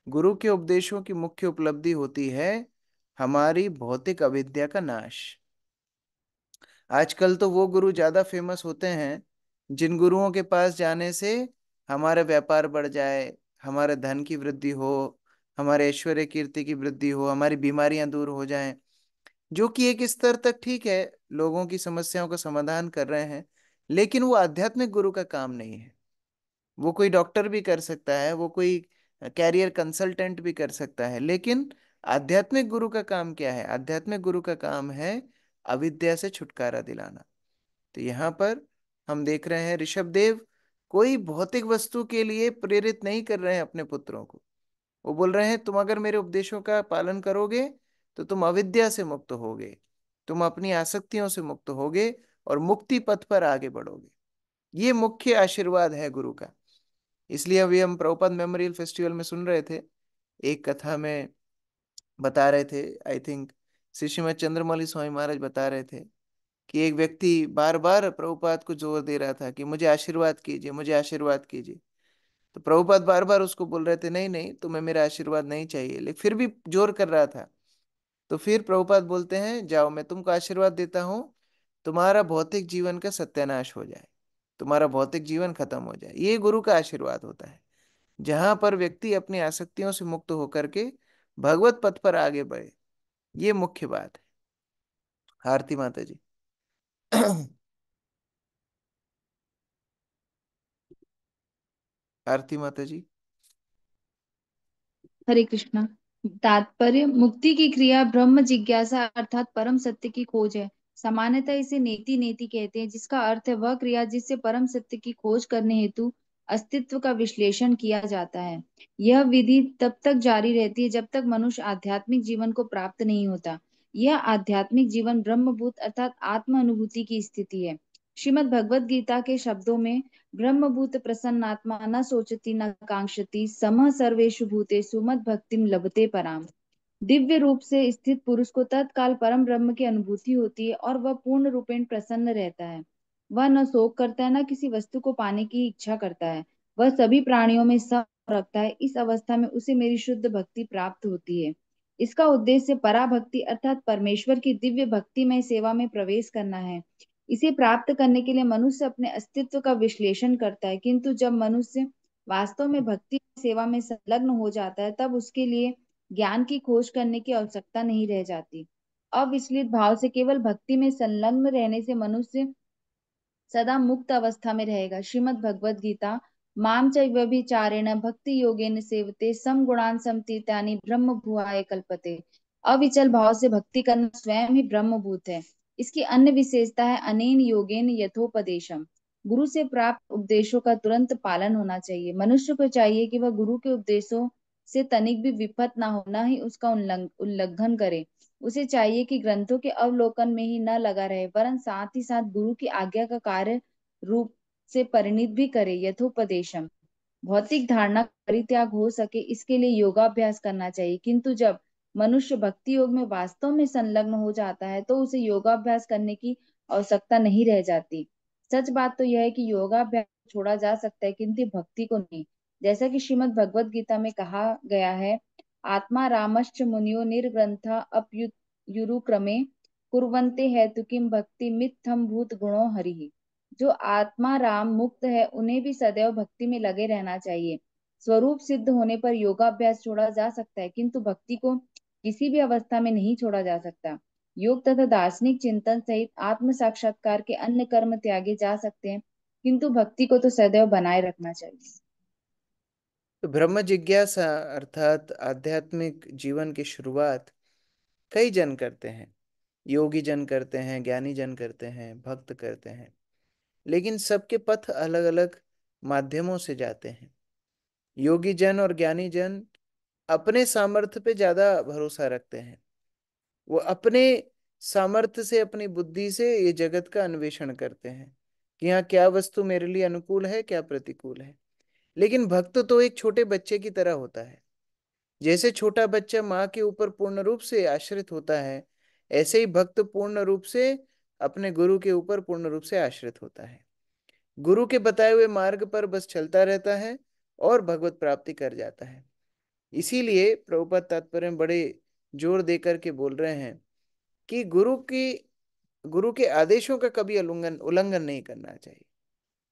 गुरु के उपदेशों की मुख्य उपलब्धि होती है हमारी भौतिक अविद्या का नाश। आजकल तो वो गुरु ज्यादा फेमस होते हैं जिन गुरुओं के पास जाने से हमारा व्यापार बढ़ जाए, हमारे धन की वृद्धि हो, हमारे ऐश्वर्य कीर्ति की वृद्धि हो, हमारी बीमारियां दूर हो जाएं, जो कि एक स्तर तक ठीक है, लोगों की समस्याओं का समाधान कर रहे हैं, लेकिन वो आध्यात्मिक गुरु का काम नहीं है। वो कोई डॉक्टर भी कर सकता है, वो कोई कैरियर कंसल्टेंट भी कर सकता है, लेकिन आध्यात्मिक गुरु का काम क्या है? आध्यात्मिक गुरु का काम है अविद्या से छुटकारा दिलाना। तो यहाँ पर हम देख रहे हैं ऋषभ देव कोई भौतिक वस्तु के लिए प्रेरित नहीं कर रहे हैं अपने पुत्रों को। वो बोल रहे हैं तुम अगर मेरे उपदेशों का पालन करोगे तो तुम अविद्या से मुक्त होगे, तुम अपनी आसक्तियों से मुक्त होगे और मुक्ति पथ पर आगे बढ़ोगे। ये मुख्य आशीर्वाद है गुरु का। इसलिए अभी हम प्रभुपाद मेमोरियल फेस्टिवल में सुन रहे थे, एक कथा में बता रहे थे, आई थिंक श्री श्रीमद चंद्रमौली स्वामी महाराज बता रहे थे कि एक व्यक्ति बार बार प्रभुपाद को जोर दे रहा था कि मुझे आशीर्वाद कीजिए, मुझे आशीर्वाद कीजिए। तो प्रभुपाद बार बार उसको बोल रहे थे नहीं नहीं, तुम्हें मेरा आशीर्वाद नहीं चाहिए, लेकिन फिर भी जोर कर रहा था। तो फिर प्रभुपाद बोलते हैं जाओ मैं तुमको आशीर्वाद देता हूँ, तुम्हारा भौतिक जीवन का सत्यानाश हो जाए, तुम्हारा भौतिक जीवन खत्म हो जाए। ये गुरु का आशीर्वाद होता है, जहां पर व्यक्ति अपनी आसक्तियों से मुक्त होकर के भगवत पथ पर आगे बढ़े। ये मुख्य बात है। आरती माता जी। आरती माता जी। हरे कृष्णा। तात्पर्य मुक्ति की क्रिया ब्रह्म जिज्ञासा अर्थात परम सत्य की खोज है। सामान्यतः इसे नेति नेति कहते हैं, जिसका अर्थ है वह क्रिया जिससे परम सत्य की खोज करने हेतु अस्तित्व का विश्लेषण किया जाता है। यह विधि तब तक जारी रहती है जब तक मनुष्य आध्यात्मिक जीवन को प्राप्त नहीं होता। यह आध्यात्मिक जीवन ब्रह्मभूत अर्थात आत्म अनुभूति की स्थिति है। श्रीमद् भगवद गीता के शब्दों में ब्रह्मभूत प्रसन्नात्मा न सोचती न कांक्षती समः सर्वेषु भूतेषु मद भक्तिम लभते पराम। दिव्य रूप से स्थित पुरुष को तत्काल परम ब्रह्म की अनुभूति होती है और वह पूर्ण रूपेण प्रसन्न रहता है। वह न शोक करता है न किसी वस्तु को पाने की इच्छा करता है। वह सभी प्राणियों में सम रखता है। इस अवस्था में उसे मेरी शुद्ध भक्ति प्राप्त होती है। इसका उद्देश्य पराभक्ति अर्थात परमेश्वर की दिव्य भक्तिमय सेवा में प्रवेश करना है। इसे प्राप्त करने के लिए मनुष्य अपने अस्तित्व का विश्लेषण करता है, किंतु जब मनुष्य वास्तव में भक्ति सेवा में संलग्न हो जाता है तब उसके लिए ज्ञान की खोज करने की आवश्यकता नहीं रह जाती। अविचलित भाव से केवल भक्ति में संलग्न रहने से मनुष्य सदा मुक्त अवस्था में रहेगा। श्रीमद् भगवद गीता माम च व्यभिचारेण भक्ति योगेन सेवते सम गुणान समतीतानि ब्रह्म भुआय कल्पते। अविचल भाव से भक्ति करना स्वयं ही ब्रह्मभूत है। इसकी अन्य विशेषता है अनेन योगेन यथोपदेशम। गुरु से प्राप्त उपदेशों का तुरंत पालन होना चाहिए। मनुष्य को चाहिए कि वह गुरु के उपदेशों से तनिक भी विफत ना हो, न ही उसका उल्लंघन करे। उसे चाहिए कि ग्रंथों के अवलोकन में ही न लगा रहे, वरन साथ ही साथ गुरु की आज्ञा का कार्य रूप से परिणित भी करे। यथोपदेशम भौतिक धारणा परित्याग हो सके इसके लिए योगाभ्यास करना चाहिए, किंतु जब मनुष्य भक्ति योग में वास्तव में संलग्न हो जाता है तो उसे योगाभ्यास करने की आवश्यकता नहीं रह जाती। सच बात तो यह है कि योगाभ्यास छोड़ा जा सकता है किंतु भक्ति को नहीं। जैसा कि श्रीमद् भगवद गीता में कहा गया है, आत्मा रामश्च मुनियो निर्ग्रंथा अप्युरुक्रमे कुर्वन्ते हेतु किम भक्ति मित्थम भूत गुणो हरि। जो आत्मा राम मुक्त है उन्हें भी सदैव भक्ति में लगे रहना चाहिए। स्वरूप सिद्ध होने पर योगाभ्यास छोड़ा जा सकता है, किंतु भक्ति को किसी भी अवस्था में नहीं छोड़ा जा सकता। योग तथा दार्शनिक चिंतन सहित आत्म साक्षात्कार के अन्य कर्म त्यागे जा सकते हैं, किंतु भक्ति को तो सदैव बनाए रखना चाहिए। तो ब्रह्म जिज्ञासा अर्थात आध्यात्मिक जीवन की शुरुआत कई जन करते हैं। योगी जन करते हैं, ज्ञानी जन करते हैं, भक्त करते हैं, लेकिन सबके पथ अलग अलग माध्यमों से जाते हैं। योगी जन और ज्ञानी जन अपने सामर्थ्य पे ज्यादा भरोसा रखते हैं। वो अपने सामर्थ्य से, अपनी बुद्धि से ये जगत का अन्वेषण करते हैं कि यहाँ क्या वस्तु मेरे लिए अनुकूल है, क्या प्रतिकूल है। लेकिन भक्त तो एक छोटे बच्चे की तरह होता है। जैसे छोटा बच्चा माँ के ऊपर पूर्ण रूप से आश्रित होता है, ऐसे ही भक्त पूर्ण रूप से अपने गुरु के ऊपर पूर्ण रूप से आश्रित होता है। गुरु के बताए हुए मार्ग पर बस चलता रहता है और भगवत प्राप्ति कर जाता है। इसीलिए प्रभुपाद तात्पर्य में बड़े जोर देकर के बोल रहे हैं कि गुरु के आदेशों का कभी उल्लंघन नहीं करना चाहिए।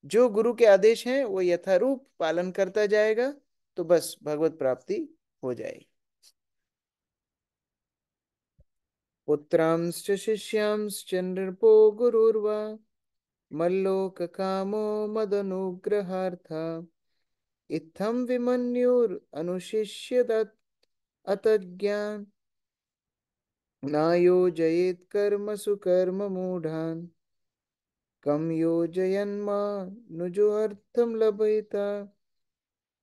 जो गुरु के आदेश हैं वो यथारूप पालन करता जाएगा तो बस भगवत प्राप्ति हो जाएगी। पुत्रांश्च शिष्यांश्च नृपो गुरुर्वा मल्लोक कामो मदनुग्रहार्थ इत्थं विमन्युरनुशिष्यत अतज्ञान नायोजयेत् कर्मसु कर्म मूढ़ान् कम योजयन्मानुजोऽर्थं लभेत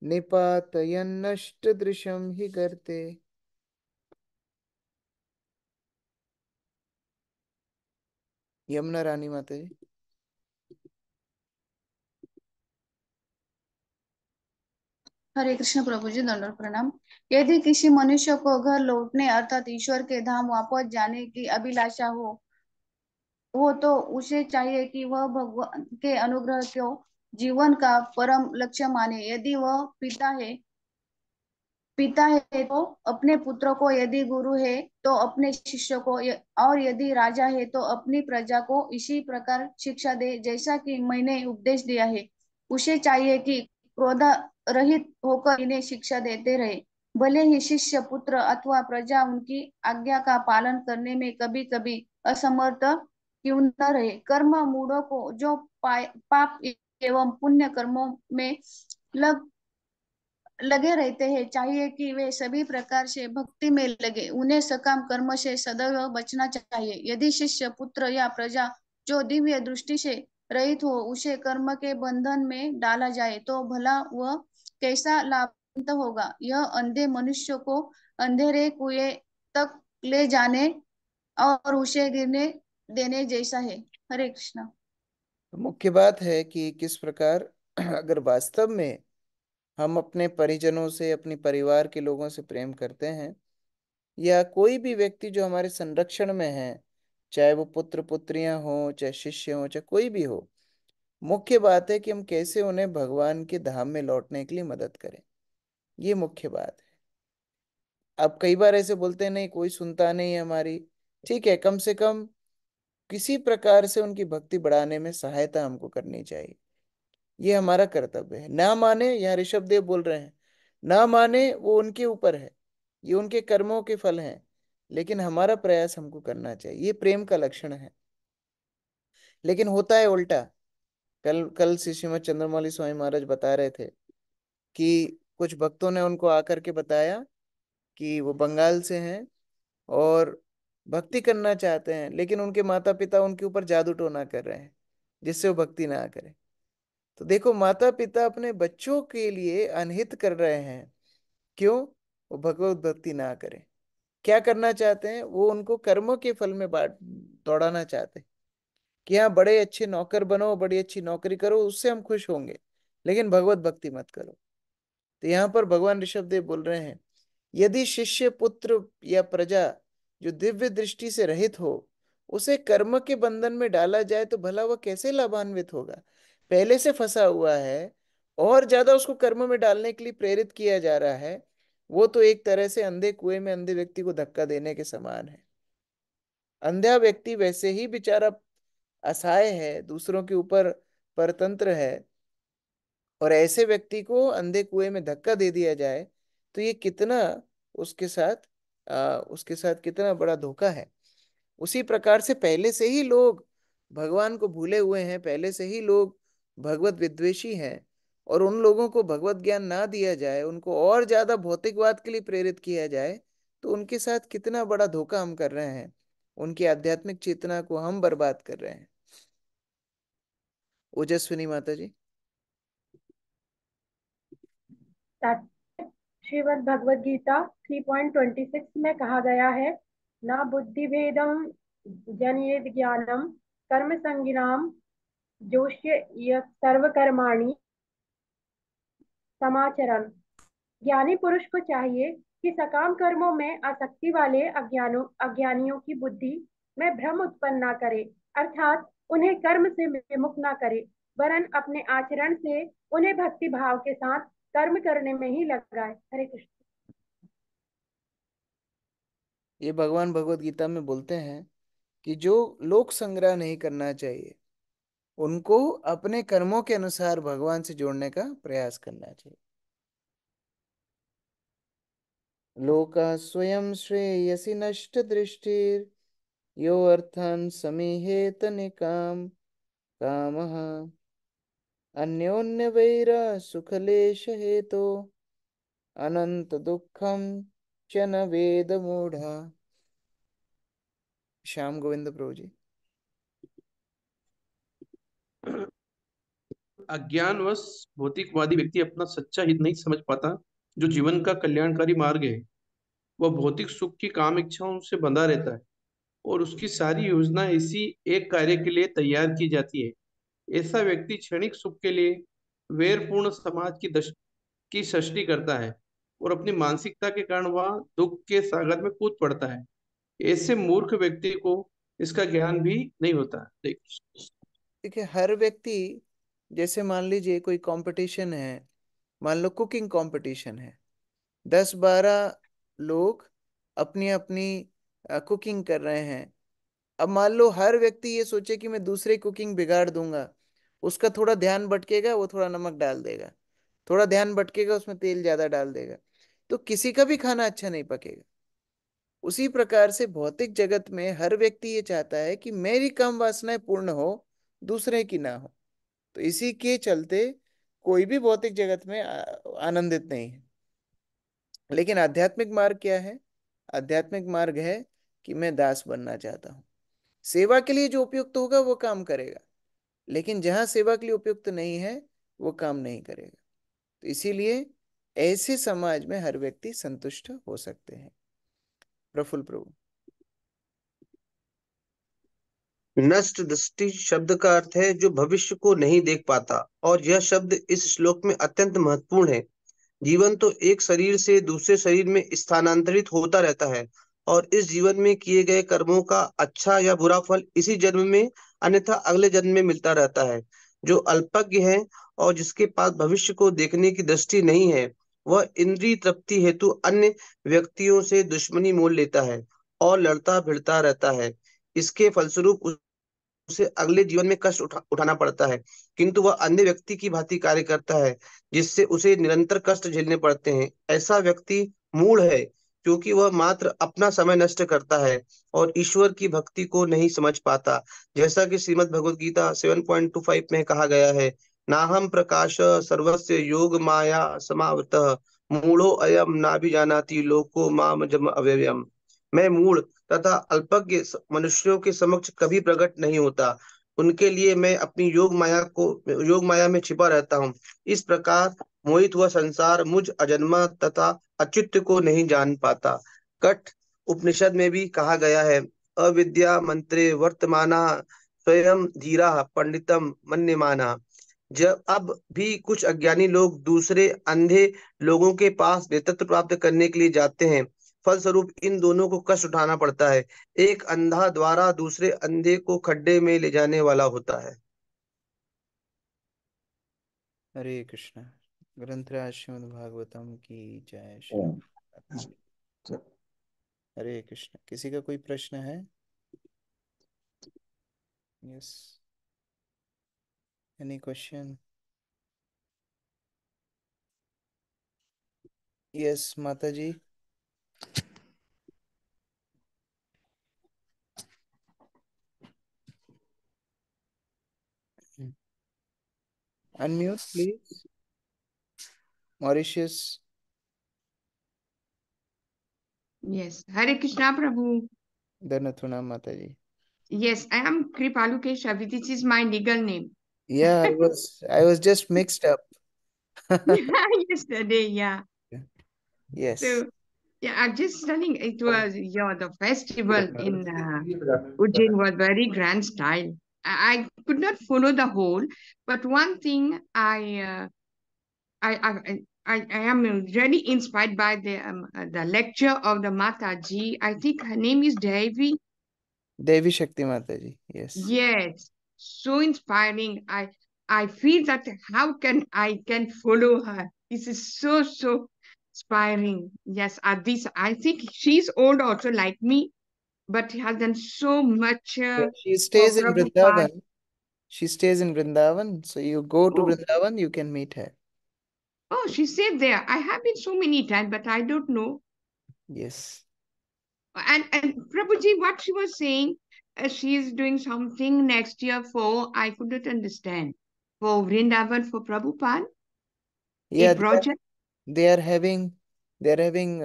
निपातयन्नष्टदृशं हि गर्ते। यमुना रानी माता जी। हरे कृष्ण प्रभु जी, दंडवत प्रणाम। यदि किसी मनुष्य को घर लौटने अर्थात ईश्वर के धाम वापस जाने की अभिलाषा हो तो उसे चाहिए कि वह भगवान के अनुग्रह को जीवन का परम लक्ष्य माने। यदि वह पिता है तो अपने पुत्र को, यदि गुरु है तो अपने शिष्य को, और यदि राजा है तो अपनी प्रजा को इसी प्रकार शिक्षा दे जैसा कि मैंने उपदेश दिया है। उसे चाहिए कि क्रोध रहित होकर इन्हें शिक्षा देते रहे। भले ही शिष्य, पुत्र अथवा प्रजा उनकी आज्ञा का पालन करने में कभी कभी असमर्थ क्यों न रहे। कर्म मूढ़ों को जो पाप एवं पुण्य कर्मों में लगे रहते हैं, चाहिए कि वे सभी प्रकार से भक्ति में लगे। उन्हें सकाम कर्म से सदैव बचना चाहिए। यदि शिष्य, पुत्र या प्रजा जो दिव्य दृष्टि से रहित हो उसे कर्म के बंधन में डाला जाए तो भला वह कैसा लाभान्वित होगा। यह अंधे मनुष्य को अंधेरे कुएं तक ले जाने और उसे गिरने देने जैसा है। हरे कृष्ण। तो मुख्य बात है कि किस प्रकार अगर वास्तव में हम अपने परिजनों से, अपनी परिवार के लोगों से प्रेम करते हैं, या कोई भी व्यक्ति जो हमारे संरक्षण में है, चाहे वो पुत्र पुत्रियां हों, चाहे शिष्य हों, चाहे कोई भी हो, मुख्य बात है कि हम कैसे उन्हें भगवान के धाम में लौटने के लिए मदद करें। ये मुख्य बात है। अब कई बार ऐसे बोलते हैं, नहीं कोई सुनता नहीं है हमारी। ठीक है, कम से कम किसी प्रकार से उनकी भक्ति बढ़ाने में सहायता हमको करनी चाहिए। ये हमारा कर्तव्य है। ना माने, यहाँ ऋषभ देव बोल रहे हैं, ना माने वो उनके ऊपर है, ये उनके कर्मों के फल हैं, लेकिन हमारा प्रयास हमको करना चाहिए। ये प्रेम का लक्षण है। लेकिन होता है उल्टा। कल कल श्री श्रीमद चंद्रमौली स्वामी महाराज बता रहे थे कि कुछ भक्तों ने उनको आकर के बताया कि वो बंगाल से हैं और भक्ति करना चाहते हैं, लेकिन उनके माता पिता उनके ऊपर जादू टोना कर रहे हैं जिससे वो भक्ति ना करें। तो देखो, माता पिता अपने बच्चों के लिए अनहित कर रहे हैं। क्यों? वो भगवत भक्ति ना करें। क्या करना चाहते हैं? वो उनको कर्मों के फल में बांट दौड़ाना चाहते हैं कि हाँ, बड़े अच्छे नौकर बनो, बड़ी अच्छी नौकरी करो, उससे हम खुश होंगे, लेकिन भगवत भक्ति मत करो। तो यहाँ पर भगवान ऋषभ देव बोल रहे हैं, यदि शिष्य, पुत्र या प्रजा जो दिव्य दृष्टि से रहित हो, उसे कर्म के बंधन में डाला जाए तो भला वह कैसे लाभान्वित होगा? पहले से फंसा हुआ है और ज्यादा उसको कर्म में डालने के लिए प्रेरित किया जा रहा है। वो तो एक तरह से अंधे कुएं में अंधे व्यक्ति को धक्का देने के समान है। अंधा व्यक्ति वैसे ही बेचारा असहाय है, दूसरों के ऊपर परतंत्र है, और ऐसे व्यक्ति को अंधे कुएं में धक्का दे दिया जाए तो ये कितना उसके साथ उसके साथ कितना बड़ा धोखा है। उसी प्रकार से पहले से ही लोग भगवान को भूले हुए हैं, पहले से ही लोग भगवत विद्वेषी हैं, और उन लोगों को भगवत ज्ञान ना दिया जाए, उनको और ज्यादा भौतिकवाद के लिए प्रेरित किया जाए, तो उनके साथ कितना बड़ा धोखा हम कर रहे हैं। उनकी आध्यात्मिक चेतना को हम बर्बाद कर रहे हैं। ओजस्विनी माता जी। श्रीमद् भगवद गीता 3.26 में कहा गया है, ना बुद्धि भेदम जनयेद ज्ञानम कर्म संगिनाम जोष्य यत् सर्वकर्माणि समाचरण। ज्ञानी पुरुष को चाहिए कि सकाम कर्मों में आसक्ति वाले अज्ञानियों की बुद्धि में भ्रम उत्पन्न न करे, अर्थात उन्हें कर्म से विमुख न करे, वरन अपने आचरण से उन्हें भक्ति भाव के साथ कर्म करने में ही लगाए। हरे कृष्ण। ये भगवान भगवत गीता में बोलते हैं कि जो लोक संग्रह नहीं करना चाहिए, उनको अपने कर्मों के अनुसार भगवान से जोड़ने का प्रयास करना चाहिए। लोका स्वयं श्रेयसी नष्ट दृष्टिर यो अर्थान समीहेत निकाम कामः अन्योन्य वैर सुखलेश हेतो अनंत दुखम च न वेद मूढ़ा। श्याम गोविंद प्रभु जी। अज्ञानवश भौतिकवादी व्यक्ति अपना सच्चा हित नहीं समझ पाता। जो जीवन का कल्याणकारी मार्ग है, वह भौतिक सुख की काम इच्छाओं से बंधा रहता है और उसकी सारी योजना इसी एक कार्य के लिए तैयार की जाती है। ऐसा व्यक्ति क्षणिक सुख के लिए वैरपूर्ण समाज की सृष्टि करता है और अपनी मानसिकता के कारण वह दुख के सागर में कूद पड़ता है। ऐसे मूर्ख व्यक्ति को इसका ज्ञान भी नहीं होता। देखिए, हर व्यक्ति, जैसे मान लीजिए कोई कंपटीशन है, मान लो कुकिंग कंपटीशन है, 10-12 लोग अपनी अपनी कुकिंग कर रहे हैं। अब मान लो हर व्यक्ति ये सोचे कि मैं दूसरे कुकिंग बिगाड़ दूंगा, उसका थोड़ा ध्यान भटकेगा, वो थोड़ा नमक डाल देगा, थोड़ा ध्यान भटकेगा, उसमें तेल ज्यादा डाल देगा, तो किसी का भी खाना अच्छा नहीं पकेगा। उसी प्रकार से भौतिक जगत में हर व्यक्ति ये चाहता है कि मेरी काम वासनाएं पूर्ण हो, दूसरे की ना हो। तो इसी के चलते कोई भी भौतिक जगत में आनंदित नहीं है। लेकिन आध्यात्मिक मार्ग क्या है? आध्यात्मिक मार्ग है कि मैं दास बनना चाहता हूँ। सेवा के लिए जो उपयुक्त होगा वो काम करेगा, लेकिन जहां सेवा के लिए उपयुक्त नहीं है वो काम नहीं करेगा। तो इसीलिए ऐसे समाज में हर व्यक्ति संतुष्ट हो सकते हैं। प्रफुल्ल प्रभु। नष्ट दृष्टि शब्द का अर्थ है जो भविष्य को नहीं देख पाता, और यह शब्द इस श्लोक में अत्यंत महत्वपूर्ण है। जीवन तो एक शरीर से दूसरे शरीर में स्थानांतरित होता रहता है, और इस जीवन में किए गए कर्मों का अच्छा या बुरा फल इसी जन्म में, अन्यथा अगले जन्म में मिलता रहता है। जो अल्पज्ञ है और जिसके पास भविष्य को देखने की दृष्टि नहीं है, वह इंद्रिय तृप्ति हेतु अन्य व्यक्तियों से दुश्मनी मोल लेता है और लड़ता भिड़ता रहता है। इसके फलस्वरूप उसे अगले जीवन में कष्ट उठाना पड़ता है, किंतु वह अन्य व्यक्ति की भांति कार्य करता है, जिससे उसे निरंतर कष्ट झेलने पड़ते हैं। ऐसा व्यक्ति मूढ़ है, क्योंकि वह मात्र अपना समय नष्ट करता है और ईश्वर की भक्ति को नहीं समझ पाता। जैसा कि श्रीमद् भगवद गीता 7.25 में कहा गया है, नाहम प्रकाश सर्वस्य योग माया समावतः, मूढ़ो अयम नाभिजानाति लोको माम जम अव्ययम। मैं मूढ़ तथा अल्पज्ञ मनुष्यों के समक्ष कभी प्रकट नहीं होता। उनके लिए मैं अपनी योग माया में छिपा रहता हूँ। इस प्रकार मोहित हुआ संसार मुझ अजन्मा तथा अच्युत को नहीं जान पाता। कठ उपनिषद में भी कहा गया है, अविद्या मंत्रे वर्तमाना स्वयं धीरा पंडितम मन्यमाना। जब अब भी कुछ अज्ञानी लोग दूसरे अंधे लोगों के पास नेतृत्व प्राप्त करने के लिए जाते हैं, फलस्वरूप इन दोनों को कष्ट उठाना पड़ता है। एक अंधा द्वारा दूसरे अंधे को खड्डे में ले जाने वाला होता है। हरे कृष्णा। ग्रंथराज श्रीमद् भागवतम की जय। श्री हरे कृष्ण। किसी का कोई प्रश्न है? Yes, any question? यस माता जी। Unmute please. Mauritius. Yes, Hare Krishna Prabhu. धन्यवाद माता जी। Yes, I am Kripalu Keshavi. This is my legal name. Yeah, I was just mixed up. Yesterday, yeah. Yes. So, yeah, I'm just telling it was the festival in Ujjain was very grand style. I could not follow the whole, but one thing I am really inspired by the lecture of the Mataji. I think her name is Devi. देवी शक्ति माता जी। Yes. Yes, so inspiring. I feel that how can I can follow her. This is so inspiring. Yes, this I think she's old also like me, but has done so much Yeah, she for stays in Prabhupada. Vrindavan. She stays in Vrindavan. So you go to Oh, Vrindavan, you can meet her. oh, she said there. I have been so many times, but I don't know. Yes. And Prabhuji, what she was saying, she is doing something next year for I couldn't understand for Vrindavan for Prabhupada. Yeah, A project. they are having 20,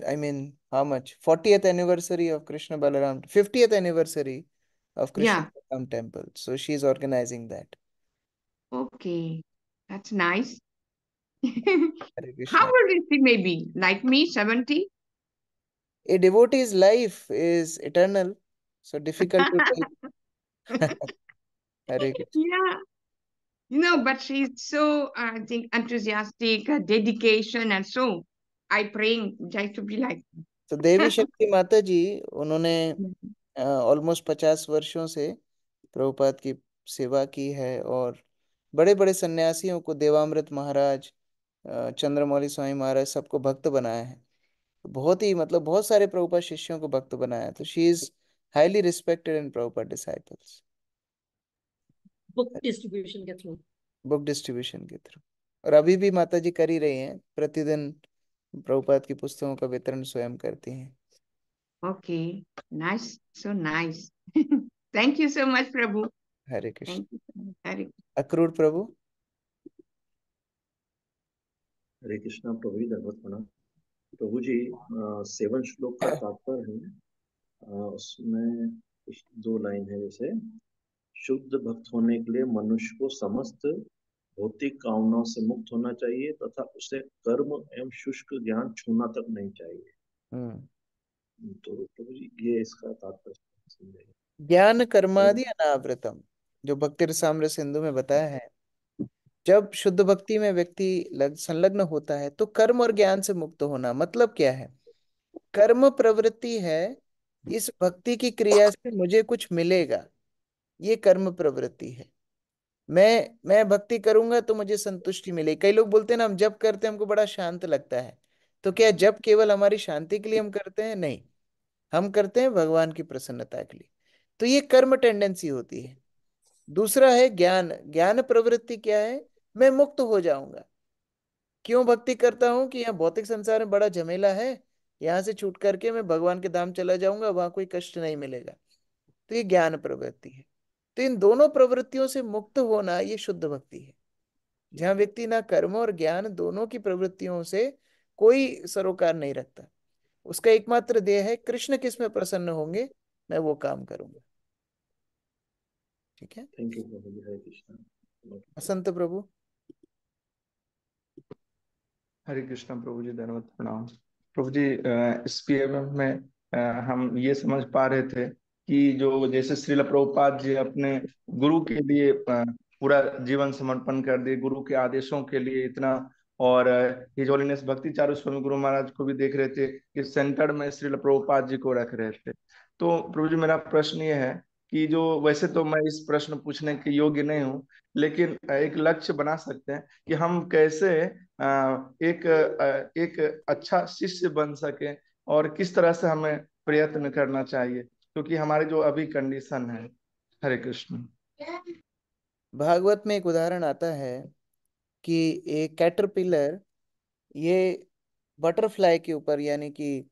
I mean, how much? 40th anniversary of Krishna Balaram, 50th anniversary of Krishna Yeah. Balaram temple. So she's organizing that. Okay, that's nice. Hare How Krishna. old is she maybe? Like me, 70? A devotee's life is eternal, so difficult to tell. Hare Krishna. Yeah, but she's so, I think, enthusiastic, dedication, and so I praying just to be like. तो देवी शक्ति माता जी, उन्होंने almost 50 वर्षों से प्रभुपाद की सेवा की है, और बड़े बड़े सन्यासियों को, देवामृत महाराज, चंद्रमौली स्वामी महाराज, सबको भक्त बनाया है। बहुत ही, मतलब बहुत सारे प्रभुपाद शिष्यों को भक्त बनाया है। तो she is highly respected in Prabhupada disciples. Book distribution के थ्रू। बुक डिस्ट्रीब्यूशन के थ्रू। और अभी भी माता जी कर ही रही हैं, प्रतिदिन प्रभुपाद की पुस्तकों का वितरण स्वयं करती हैं। Okay, nice, so nice. Thank you so much, Prabhu. Hare Krishna. Thank you so much. Hare Akrur प्रभु। हरे कृष्णा प्रभु जी, धन्यवाद प्रणाम। प्रभु जी, 7 श्लोक का तात्पर्य है, उसमें दो लाइन है, जैसे शुद्ध भक्त होने के लिए मनुष्य को समस्त भौतिक कामनाओं से मुक्त होना चाहिए तथा उसे कर्म एवं शुष्क ज्ञान छूना तक नहीं चाहिए। तो प्रभु जी, ये इसका तात्पर्य। ज्ञान कर्मादि अनावृतम, जो भक्ति रसामृत सिंधु में बताया है, जब शुद्ध भक्ति में व्यक्ति संलग्न होता है तो कर्म और ज्ञान से मुक्त होना मतलब क्या है? कर्म प्रवृत्ति है, इस भक्ति की क्रिया से मुझे कुछ मिलेगा, ये कर्म प्रवृत्ति है। मैं भक्ति करूंगा तो मुझे संतुष्टि मिलेगी। कई लोग बोलते हैं ना, हम जप करते हैं हमको बड़ा शांत लगता है। तो क्या जप केवल हमारी शांति के लिए हम करते हैं? नहीं, हम करते हैं भगवान की प्रसन्नता के लिए। तो ये कर्म टेंडेंसी होती है। दूसरा है ज्ञान। ज्ञान प्रवृत्ति क्या है? मैं मुक्त हो जाऊंगा। क्यों भक्ति करता हूं? कि यहाँ भौतिक संसार में बड़ा झमेला है, यहाँ से छूट करके मैं भगवान के धाम चला जाऊंगा, वहां कोई कष्ट नहीं मिलेगा। तो ये ज्ञान प्रवृत्ति है। तो इन दोनों प्रवृत्तियों से मुक्त होना ये शुद्ध भक्ति है, जहाँ व्यक्ति ना कर्म और ज्ञान दोनों की प्रवृत्तियों से कोई सरोकार नहीं रखता। उसका एकमात्र ध्येय है कृष्ण किस में प्रसन्न होंगे, मैं वो काम करूंगा। ठीक है। थैंक यू प्रभु जी। हरे कृष्ण। बसंत प्रभु। हरे कृष्णा प्रभु जी, धन्यवाद, प्रणाम प्रभु जी। इस पीएमएफ में हम ये समझ पा रहे थे कि जो जैसे श्रील प्रभुपाद जी अपने गुरु के लिए पूरा जीवन समर्पण कर दिए, गुरु के आदेशों के लिए इतना। और हिज होलीनेस भक्ति चारू स्वामी गुरु महाराज को भी देख रहे थे कि सेंटर में श्रील प्रभुपाद जी को रख रहे थे। तो प्रभु जी, मेरा प्रश्न ये है कि जो, वैसे तो मैं इस प्रश्न पूछने के योग्य नहीं हूँ, लेकिन एक लक्ष्य बना सकते हैं कि हम कैसे एक अच्छा शिष्य बन सके और किस तरह से हमें प्रयत्न करना चाहिए, क्योंकि हमारी जो अभी कंडीशन है। हरे कृष्ण। भागवत में एक उदाहरण आता है कि एक कैटरपिलर ये बटरफ्लाई के ऊपर, यानी कि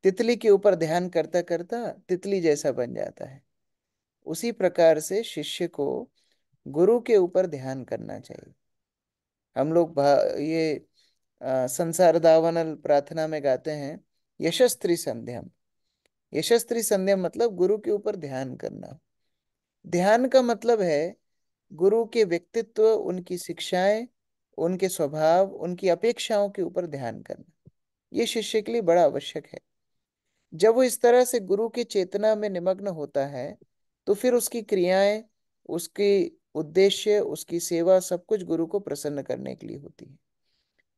तितली के ऊपर ध्यान करता करता तितली जैसा बन जाता है। उसी प्रकार से शिष्य को गुरु के ऊपर ध्यान करना चाहिए। हम लोग ये संसार दावानल प्रार्थना में गाते हैं, यशस्त्री संध्यम। यशस्त्री संध्यम मतलब गुरु के ऊपर ध्यान करना। ध्यान का मतलब है गुरु के व्यक्तित्व, उनकी शिक्षाएं, उनके स्वभाव, उनकी अपेक्षाओं के ऊपर ध्यान करना। ये शिष्य के लिए बड़ा आवश्यक है। जब वो इस तरह से गुरु की चेतना में निमग्न होता है तो फिर उसकी क्रियाएं, उसकी उद्देश्य, उसकी सेवा सब कुछ गुरु को प्रसन्न करने के लिए होती है।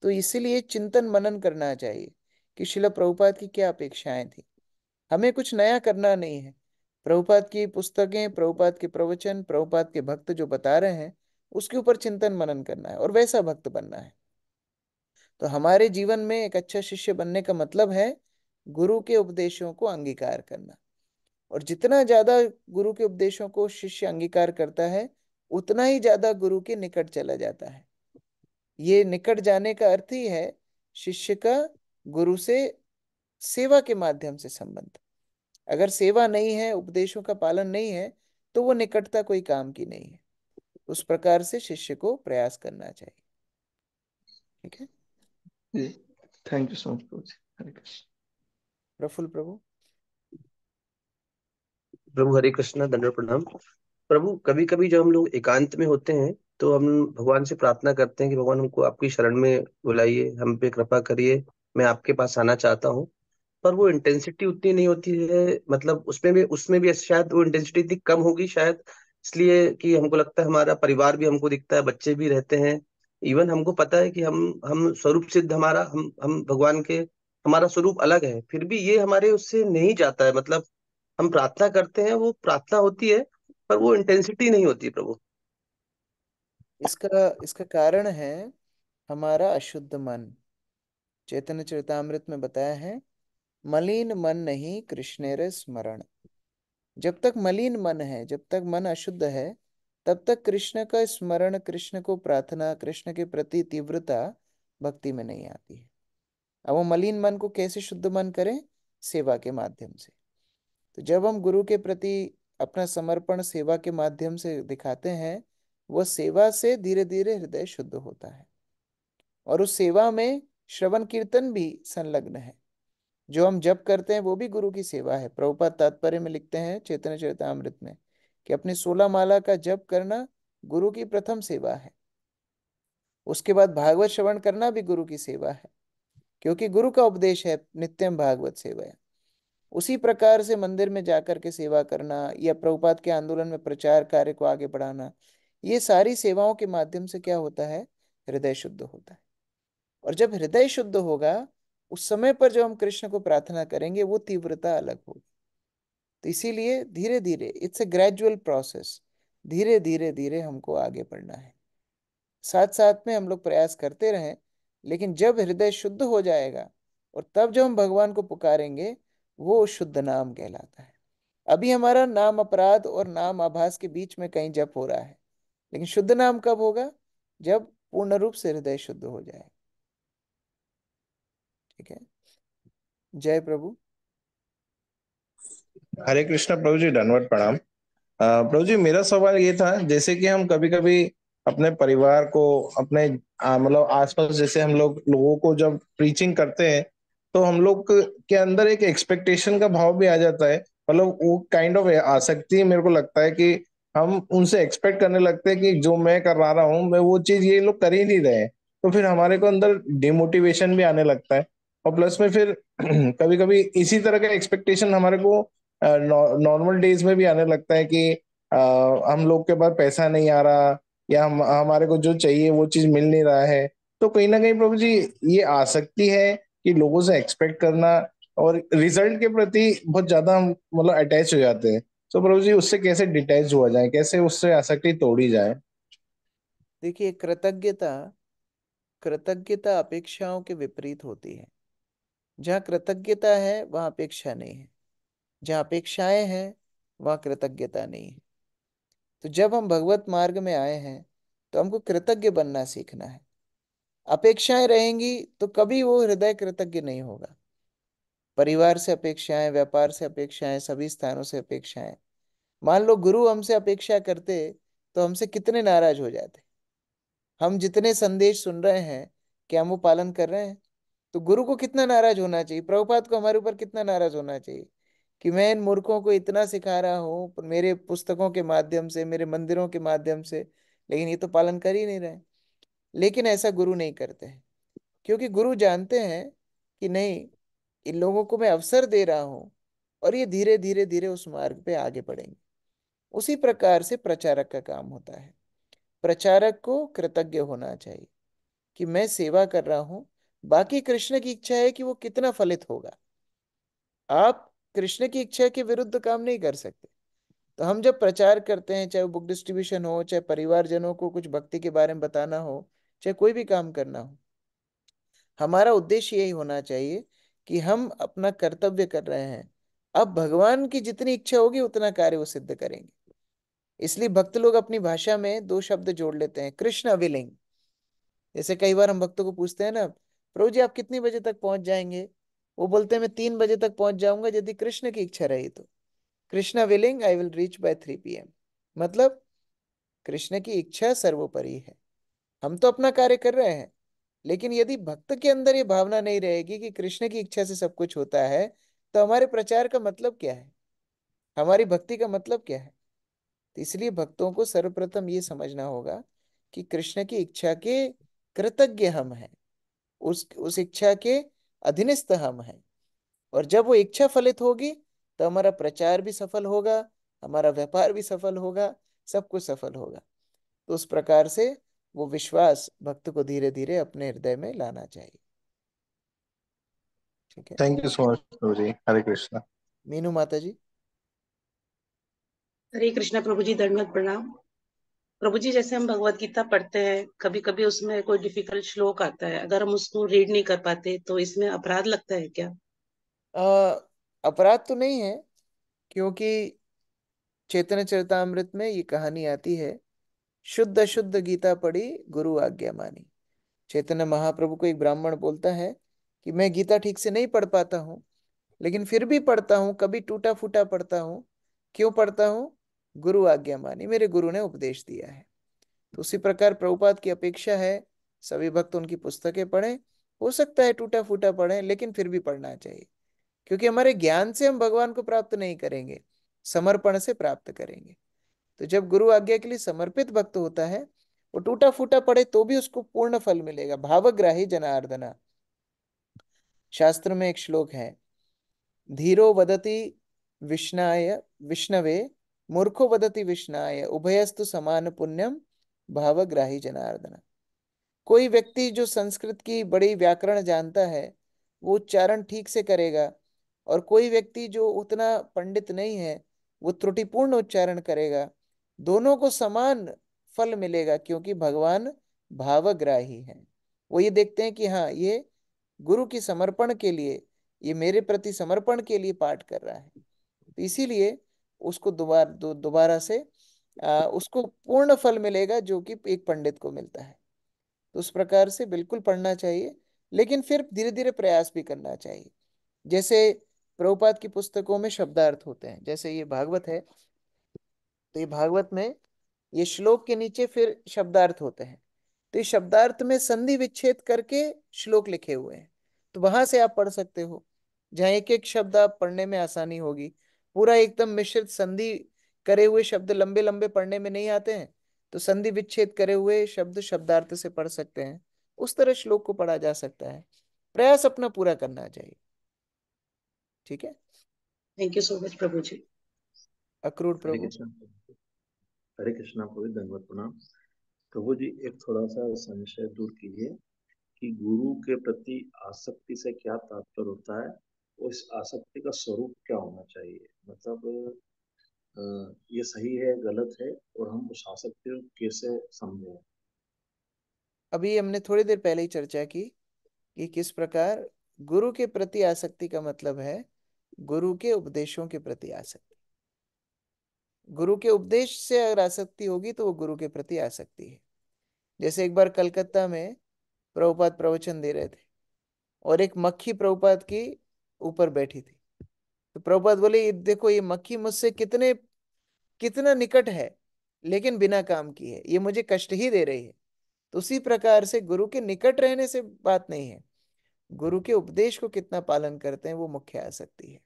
तो इसीलिए चिंतन मनन करना चाहिए कि शिला प्रभुपाद की क्या अपेक्षाएं थी। हमें कुछ नया करना नहीं है। प्रभुपाद की पुस्तकें, प्रभुपाद के प्रवचन, प्रभुपाद के भक्त जो बता रहे हैं उसके ऊपर चिंतन मनन करना है और वैसा भक्त बनना है। तो हमारे जीवन में एक अच्छा शिष्य बनने का मतलब है गुरु के उपदेशों को अंगीकार करना। और जितना ज्यादा गुरु के उपदेशों को शिष्य अंगीकार करता है उतना ही ज्यादा गुरु के निकट चला जाता है। ये निकट जाने का अर्थ ही है शिष्य का गुरु से सेवा के माध्यम से संबंध। अगर सेवा नहीं है, उपदेशों का पालन नहीं है, तो वो निकटता कोई काम की नहीं है। उस प्रकार से शिष्य को प्रयास करना चाहिए। ठीक है। थैंक यू सो मच प्रभु जी। हरे कृष्ण। प्रफुल्ल प्रभु। प्रभु हरे कृष्णा, दंडवत प्रणाम। प्रभु कभी कभी जब हम लोग एकांत में होते हैं तो हम भगवान से प्रार्थना करते हैं कि भगवान हमको आपकी शरण में बुलाइए, हम पे कृपा करिए, मैं आपके पास आना चाहता हूँ। पर वो इंटेंसिटी उतनी नहीं होती है, मतलब उसमें भी शायद वो इंटेंसिटी इतनी कम होगी शायद, इसलिए कि हमको लगता है हमारा परिवार भी हमको दिखता है, बच्चे भी रहते हैं। इवन हमको पता है कि हम स्वरूप सिद्ध, हमारा हम भगवान के, हमारा स्वरूप अलग है, फिर भी ये हमारे उससे नहीं जाता है। मतलब हम प्रार्थना करते हैं, वो प्रार्थना होती है पर वो इंटेंसिटी नहीं होती प्रभु। इसका इसका कारण है हमारा अशुद्ध मन। चैतन्य चरितामृत में बताया है, मलिन मन नहीं कृष्णेर स्मरण। जब तक मलिन मन है, जब तक मन अशुद्ध है, तब तक कृष्ण का स्मरण, कृष्ण को प्रार्थना, कृष्ण के प्रति तीव्रता भक्ति में नहीं आती है। अब वो मलिन मन को कैसे शुद्ध मन करें? सेवा के माध्यम से। तो जब हम गुरु के प्रति अपना समर्पण सेवा के माध्यम से दिखाते हैं, वो सेवा से धीरे धीरे हृदय शुद्ध होता है। और उस सेवा में श्रवण कीर्तन भी संलग्न है। जो हम जप करते हैं वो भी गुरु की सेवा है। प्रभुपाद तात्पर्य में लिखते हैं चैतन्य चरितामृत में कि अपनी 16 माला का जप करना गुरु की प्रथम सेवा है। उसके बाद भागवत श्रवण करना भी गुरु की सेवा है, क्योंकि गुरु का उपदेश है नित्यम भागवत सेवा। उसी प्रकार से मंदिर में जाकर के सेवा करना या प्रभुपाद के आंदोलन में प्रचार कार्य को आगे बढ़ाना, ये सारी सेवाओं के माध्यम से क्या होता है, हृदय शुद्ध होता है। और जब हृदय शुद्ध होगा, उस समय पर जब हम कृष्ण को प्रार्थना करेंगे वो तीव्रता अलग होगी। तो इसीलिए धीरे धीरे, इट्स ए ग्रेजुअल प्रोसेस, धीरे धीरे धीरे हमको आगे बढ़ना है। साथ साथ में हम लोग प्रयास करते रहें, लेकिन जब हृदय शुद्ध हो जाएगा और तब जब हम भगवान को पुकारेंगे, वो शुद्ध नाम कहलाता है। अभी हमारा नाम अपराध और नाम आभास के बीच में कहीं जप हो रहा है, लेकिन शुद्ध नाम कब होगा, जब पूर्ण रूप से हृदय शुद्ध हो जाए। ठीक है, जय प्रभु। हरे कृष्णा प्रभु जी, दंडवत प्रणाम। प्रभु जी, मेरा सवाल ये था, जैसे कि हम कभी कभी अपने परिवार को, अपने मतलब आसपास, जैसे हम लोगों को जब प्रीचिंग करते हैं, तो हम लोग के अंदर एक एक्सपेक्टेशन का भाव भी आ जाता है। मतलब वो काइंड ऑफ आसक्ति, मेरे को लगता है कि हम उनसे एक्सपेक्ट करने लगते हैं कि जो मैं करवा रहा हूँ, मैं वो चीज ये लोग कर ही नहीं रहे हैं। तो फिर हमारे को अंदर डिमोटिवेशन भी आने लगता है। और प्लस में फिर कभी कभी इसी तरह का एक्सपेक्टेशन हमारे को नॉर्मल डेज में भी आने लगता है कि हम लोग के पास पैसा नहीं आ रहा, या हमारे को जो चाहिए वो चीज मिल नहीं रहा है। तो कहीं ना कहीं प्रभु जी, ये आसक्ति है कि लोगों से एक्सपेक्ट करना और रिजल्ट के प्रति बहुत ज्यादा हम मतलब अटैच हो जाते हैं। तो प्रभु जी, उससे कैसे डिटैच हुआ जाए, कैसे उससे आसक्ति तोड़ी जाए? देखिए, कृतज्ञता कृतज्ञता अपेक्षाओं के विपरीत होती है। जहाँ कृतज्ञता है वहाँ अपेक्षा नहीं है, जहाँ अपेक्षाएं हैं वहाँ कृतज्ञता नहीं है। तो जब हम भगवत मार्ग में आए हैं, तो हमको कृतज्ञ बनना सीखना है। अपेक्षाएं रहेंगी तो कभी वो हृदय कृतज्ञ नहीं होगा। परिवार से अपेक्षाएं, व्यापार से अपेक्षाएं, सभी स्थानों से अपेक्षाएं। मान लो गुरु हमसे अपेक्षा करते, तो हमसे कितने नाराज हो जाते। हम जितने संदेश सुन रहे हैं, क्या हम वो पालन कर रहे हैं? तो गुरु को कितना नाराज होना चाहिए, प्रभुपाद को हमारे ऊपर कितना नाराज होना चाहिए कि मैं इन मूर्खों को इतना सिखा रहा हूँ मेरे पुस्तकों के माध्यम से, मेरे मंदिरों के माध्यम से, लेकिन ये तो पालन कर ही नहीं रहे। लेकिन ऐसा गुरु नहीं करते हैं, क्योंकि गुरु जानते हैं कि नहीं, इन लोगों को मैं अवसर दे रहा हूँ और ये धीरे धीरे धीरे उस मार्ग पे आगे बढ़ेंगे। उसी प्रकार से प्रचारक का काम होता है। प्रचारक को कृतज्ञ होना चाहिए कि मैं सेवा कर रहा हूँ, बाकी कृष्ण की इच्छा है कि वो कितना फलित होगा। आप कृष्ण की इच्छा के विरुद्ध काम नहीं कर सकते। तो हम जब प्रचार करते हैं, चाहे वो बुक डिस्ट्रीब्यूशन हो, चाहे परिवारजनों को कुछ भक्ति के बारे में बताना हो, चाहे कोई भी काम करना हो, हमारा उद्देश्य यही होना चाहिए कि हम अपना कर्तव्य कर रहे हैं। अब भगवान की जितनी इच्छा होगी उतना कार्य वो सिद्ध करेंगे। इसलिए भक्त लोग अपनी भाषा में दो शब्द जोड़ लेते हैं, कृष्ण विलिंग। जैसे कई बार हम भक्तों को पूछते हैं ना, प्रभु जी आप कितनी बजे तक पहुंच जाएंगे? वो बोलते हैं मैं 3 बजे तक पहुंच जाऊंगा, यदि कृष्ण की इच्छा रही तो। Krishna willing, I will reach by 3 PM। मतलब कृष्ण की इच्छा सर्वोपरि है। हम तो अपना कार्य कर रहे हैं, लेकिन यदि भक्त के अंदर ये भावना नहीं रहेगी कि कृष्ण की इच्छा से सब कुछ होता है, तो हमारे प्रचार का मतलब क्या है, हमारी भक्ति का मतलब क्या है? तो इसलिए भक्तों को सर्वप्रथम ये समझना होगा कि कृष्ण की इच्छा के कृतज्ञ हम हैं, उस इच्छा के अधीनस्थ हम हैं। और जब वो इच्छा फलित होगी, तो हमारा प्रचार भी सफल होगा, हमारा व्यापार भी सफल होगा, सब कुछ सफल होगा। तो उस प्रकार से वो विश्वास भक्त को धीरे धीरे अपने हृदय में लाना चाहिए। ठीक है, थैंक यू सो मच प्रभु जी। हरे कृष्णा। मीनू माता जी। हरे कृष्णा प्रभु जी, दंडवत प्रणाम। प्रभु जी, जैसे हम भगवत गीता पढ़ते हैं, कभी कभी उसमें कोई डिफिकल्ट श्लोक आता है, अगर हम उसको रीड नहीं कर पाते तो इसमें अपराध लगता है क्या? अपराध तो नहीं है, क्योंकि चैतन्य चरितामृत में ये कहानी आती है, शुद्ध शुद्ध गीता पढ़ी, गुरु आज्ञा मानी। चैतन्य महाप्रभु को एक ब्राह्मण बोलता है कि मैं गीता ठीक से नहीं पढ़ पाता हूँ, लेकिन फिर भी पढ़ता हूँ, कभी टूटा फूटा पढ़ता हूँ। क्यों पढ़ता हूँ? गुरु आज्ञा मानी, मेरे गुरु ने उपदेश दिया है। तो उसी प्रकार प्रभुपाद की अपेक्षा है सभी भक्त उनकी पुस्तकें पढ़ें। हो सकता है टूटा फूटा पढ़ें, लेकिन फिर भी पढ़ना चाहिए, क्योंकि हमारे ज्ञान से हम भगवान को प्राप्त नहीं करेंगे, समर्पण से प्राप्त करेंगे। तो जब गुरु आज्ञा के लिए समर्पित भक्त होता है, वो टूटा फूटा पढ़े तो भी उसको पूर्ण फल मिलेगा। भावग्राही जनार्दना, शास्त्र में एक श्लोक है, धीरो वदति विष्णाय विष्णवे, मूर्खो वदति विष्णाय, उभयस्तु समान पुण्यम भावग्राही जनार्दन। कोई व्यक्ति जो संस्कृत की बड़ी व्याकरण जानता है वो उच्चारण ठीक से करेगा, और कोई व्यक्ति जो उतना पंडित नहीं है वो त्रुटिपूर्ण उच्चारण करेगा। दोनों को समान फल मिलेगा, क्योंकि भगवान भावग्राही हैं। वो ये देखते हैं कि हाँ, ये गुरु की समर्पण के लिए, ये मेरे प्रति समर्पण के लिए पाठ कर रहा है, तो इसीलिए उसको दोबारा से उसको पूर्ण फल मिलेगा जो कि एक पंडित को मिलता है। तो उस प्रकार से बिल्कुल पढ़ना चाहिए, लेकिन फिर धीरे धीरे प्रयास भी करना चाहिए। जैसे प्रभुपाद की पुस्तकों में शब्दार्थ होते हैं, जैसे ये भागवत है, तो ये भागवत में ये श्लोक के नीचे फिर शब्दार्थ होते हैं। तो इस शब्दार्थ में संधि विच्छेद करके श्लोक लिखे हुए हैं, तो वहां से आप पढ़ सकते हो, जहाँ एक एक शब्द आप पढ़ने में आसानी होगी। पूरा एकदम मिश्रित संधि करे हुए शब्द लंबे लंबे पढ़ने में नहीं आते हैं, तो संधि विच्छेद करे हुए शब्द शब्दार्थ से पढ़ सकते हैं। उस तरह श्लोक को पढ़ा जा सकता है। प्रयास अपना पूरा करना चाहिए। ठीक है। थैंक यू सो मच प्रभु जी। अक्रूर हरे प्रभु। कृष्णा। हरे कृष्णा प्रभु, धन्यवाद प्रणाम। प्रभु जी, एक थोड़ा सा संशय दूर कीजिए कि गुरु के प्रति आसक्ति से क्या तात्पर्य होता है, और इस आसक्ति का स्वरूप क्या होना चाहिए। मतलब ये सही है गलत है, और हम उस आसक्ति को कैसे समझें। अभी हमने थोड़ी देर पहले ही चर्चा की कि किस प्रकार गुरु के प्रति आसक्ति का मतलब है गुरु के उपदेशों के प्रति आसक्ति। गुरु के उपदेश से अगर आसक्ति होगी तो वो गुरु के प्रति आसक्ति है। जैसे एक बार कलकत्ता में प्रभुपाद प्रवचन दे रहे थे, और एक मक्खी प्रभुपाद की ऊपर बैठी थी। तो प्रभुपाद बोले, "ये देखो, ये मक्खी मुझसे कितना निकट है, लेकिन बिना काम की है, ये मुझे कष्ट ही दे रही है।" तो उसी प्रकार से गुरु के निकट रहने से बात नहीं है, गुरु के उपदेश को कितना पालन करते हैं वो मुख्य आसक्ति है।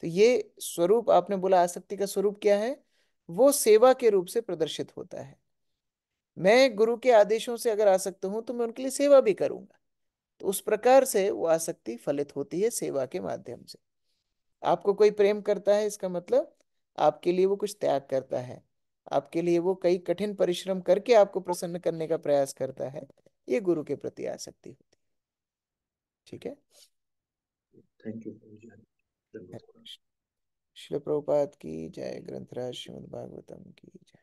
तो ये स्वरूप आपने बोला, आसक्ति का स्वरूप क्या है? वो सेवा के रूप से प्रदर्शित होता है। मैं गुरु के आदेशों से अगर आसक्त हूं तो मैं उनके लिए सेवा भी करूंगा, तो उस प्रकार से वो आसक्ति फलित होती है सेवा के माध्यम से। आपको कोई प्रेम करता है, इसका मतलब आपके लिए वो कुछ त्याग करता है, आपके लिए वो कई कठिन परिश्रम करके आपको प्रसन्न करने का प्रयास करता है। ये गुरु के प्रति आसक्ति होती है। ठीक है। थैंक यू प्रभु जी। धन्यवाद। श्रील प्रभुपाद की जय। ग्रंथराज श्रीमद् भागवतम की जय।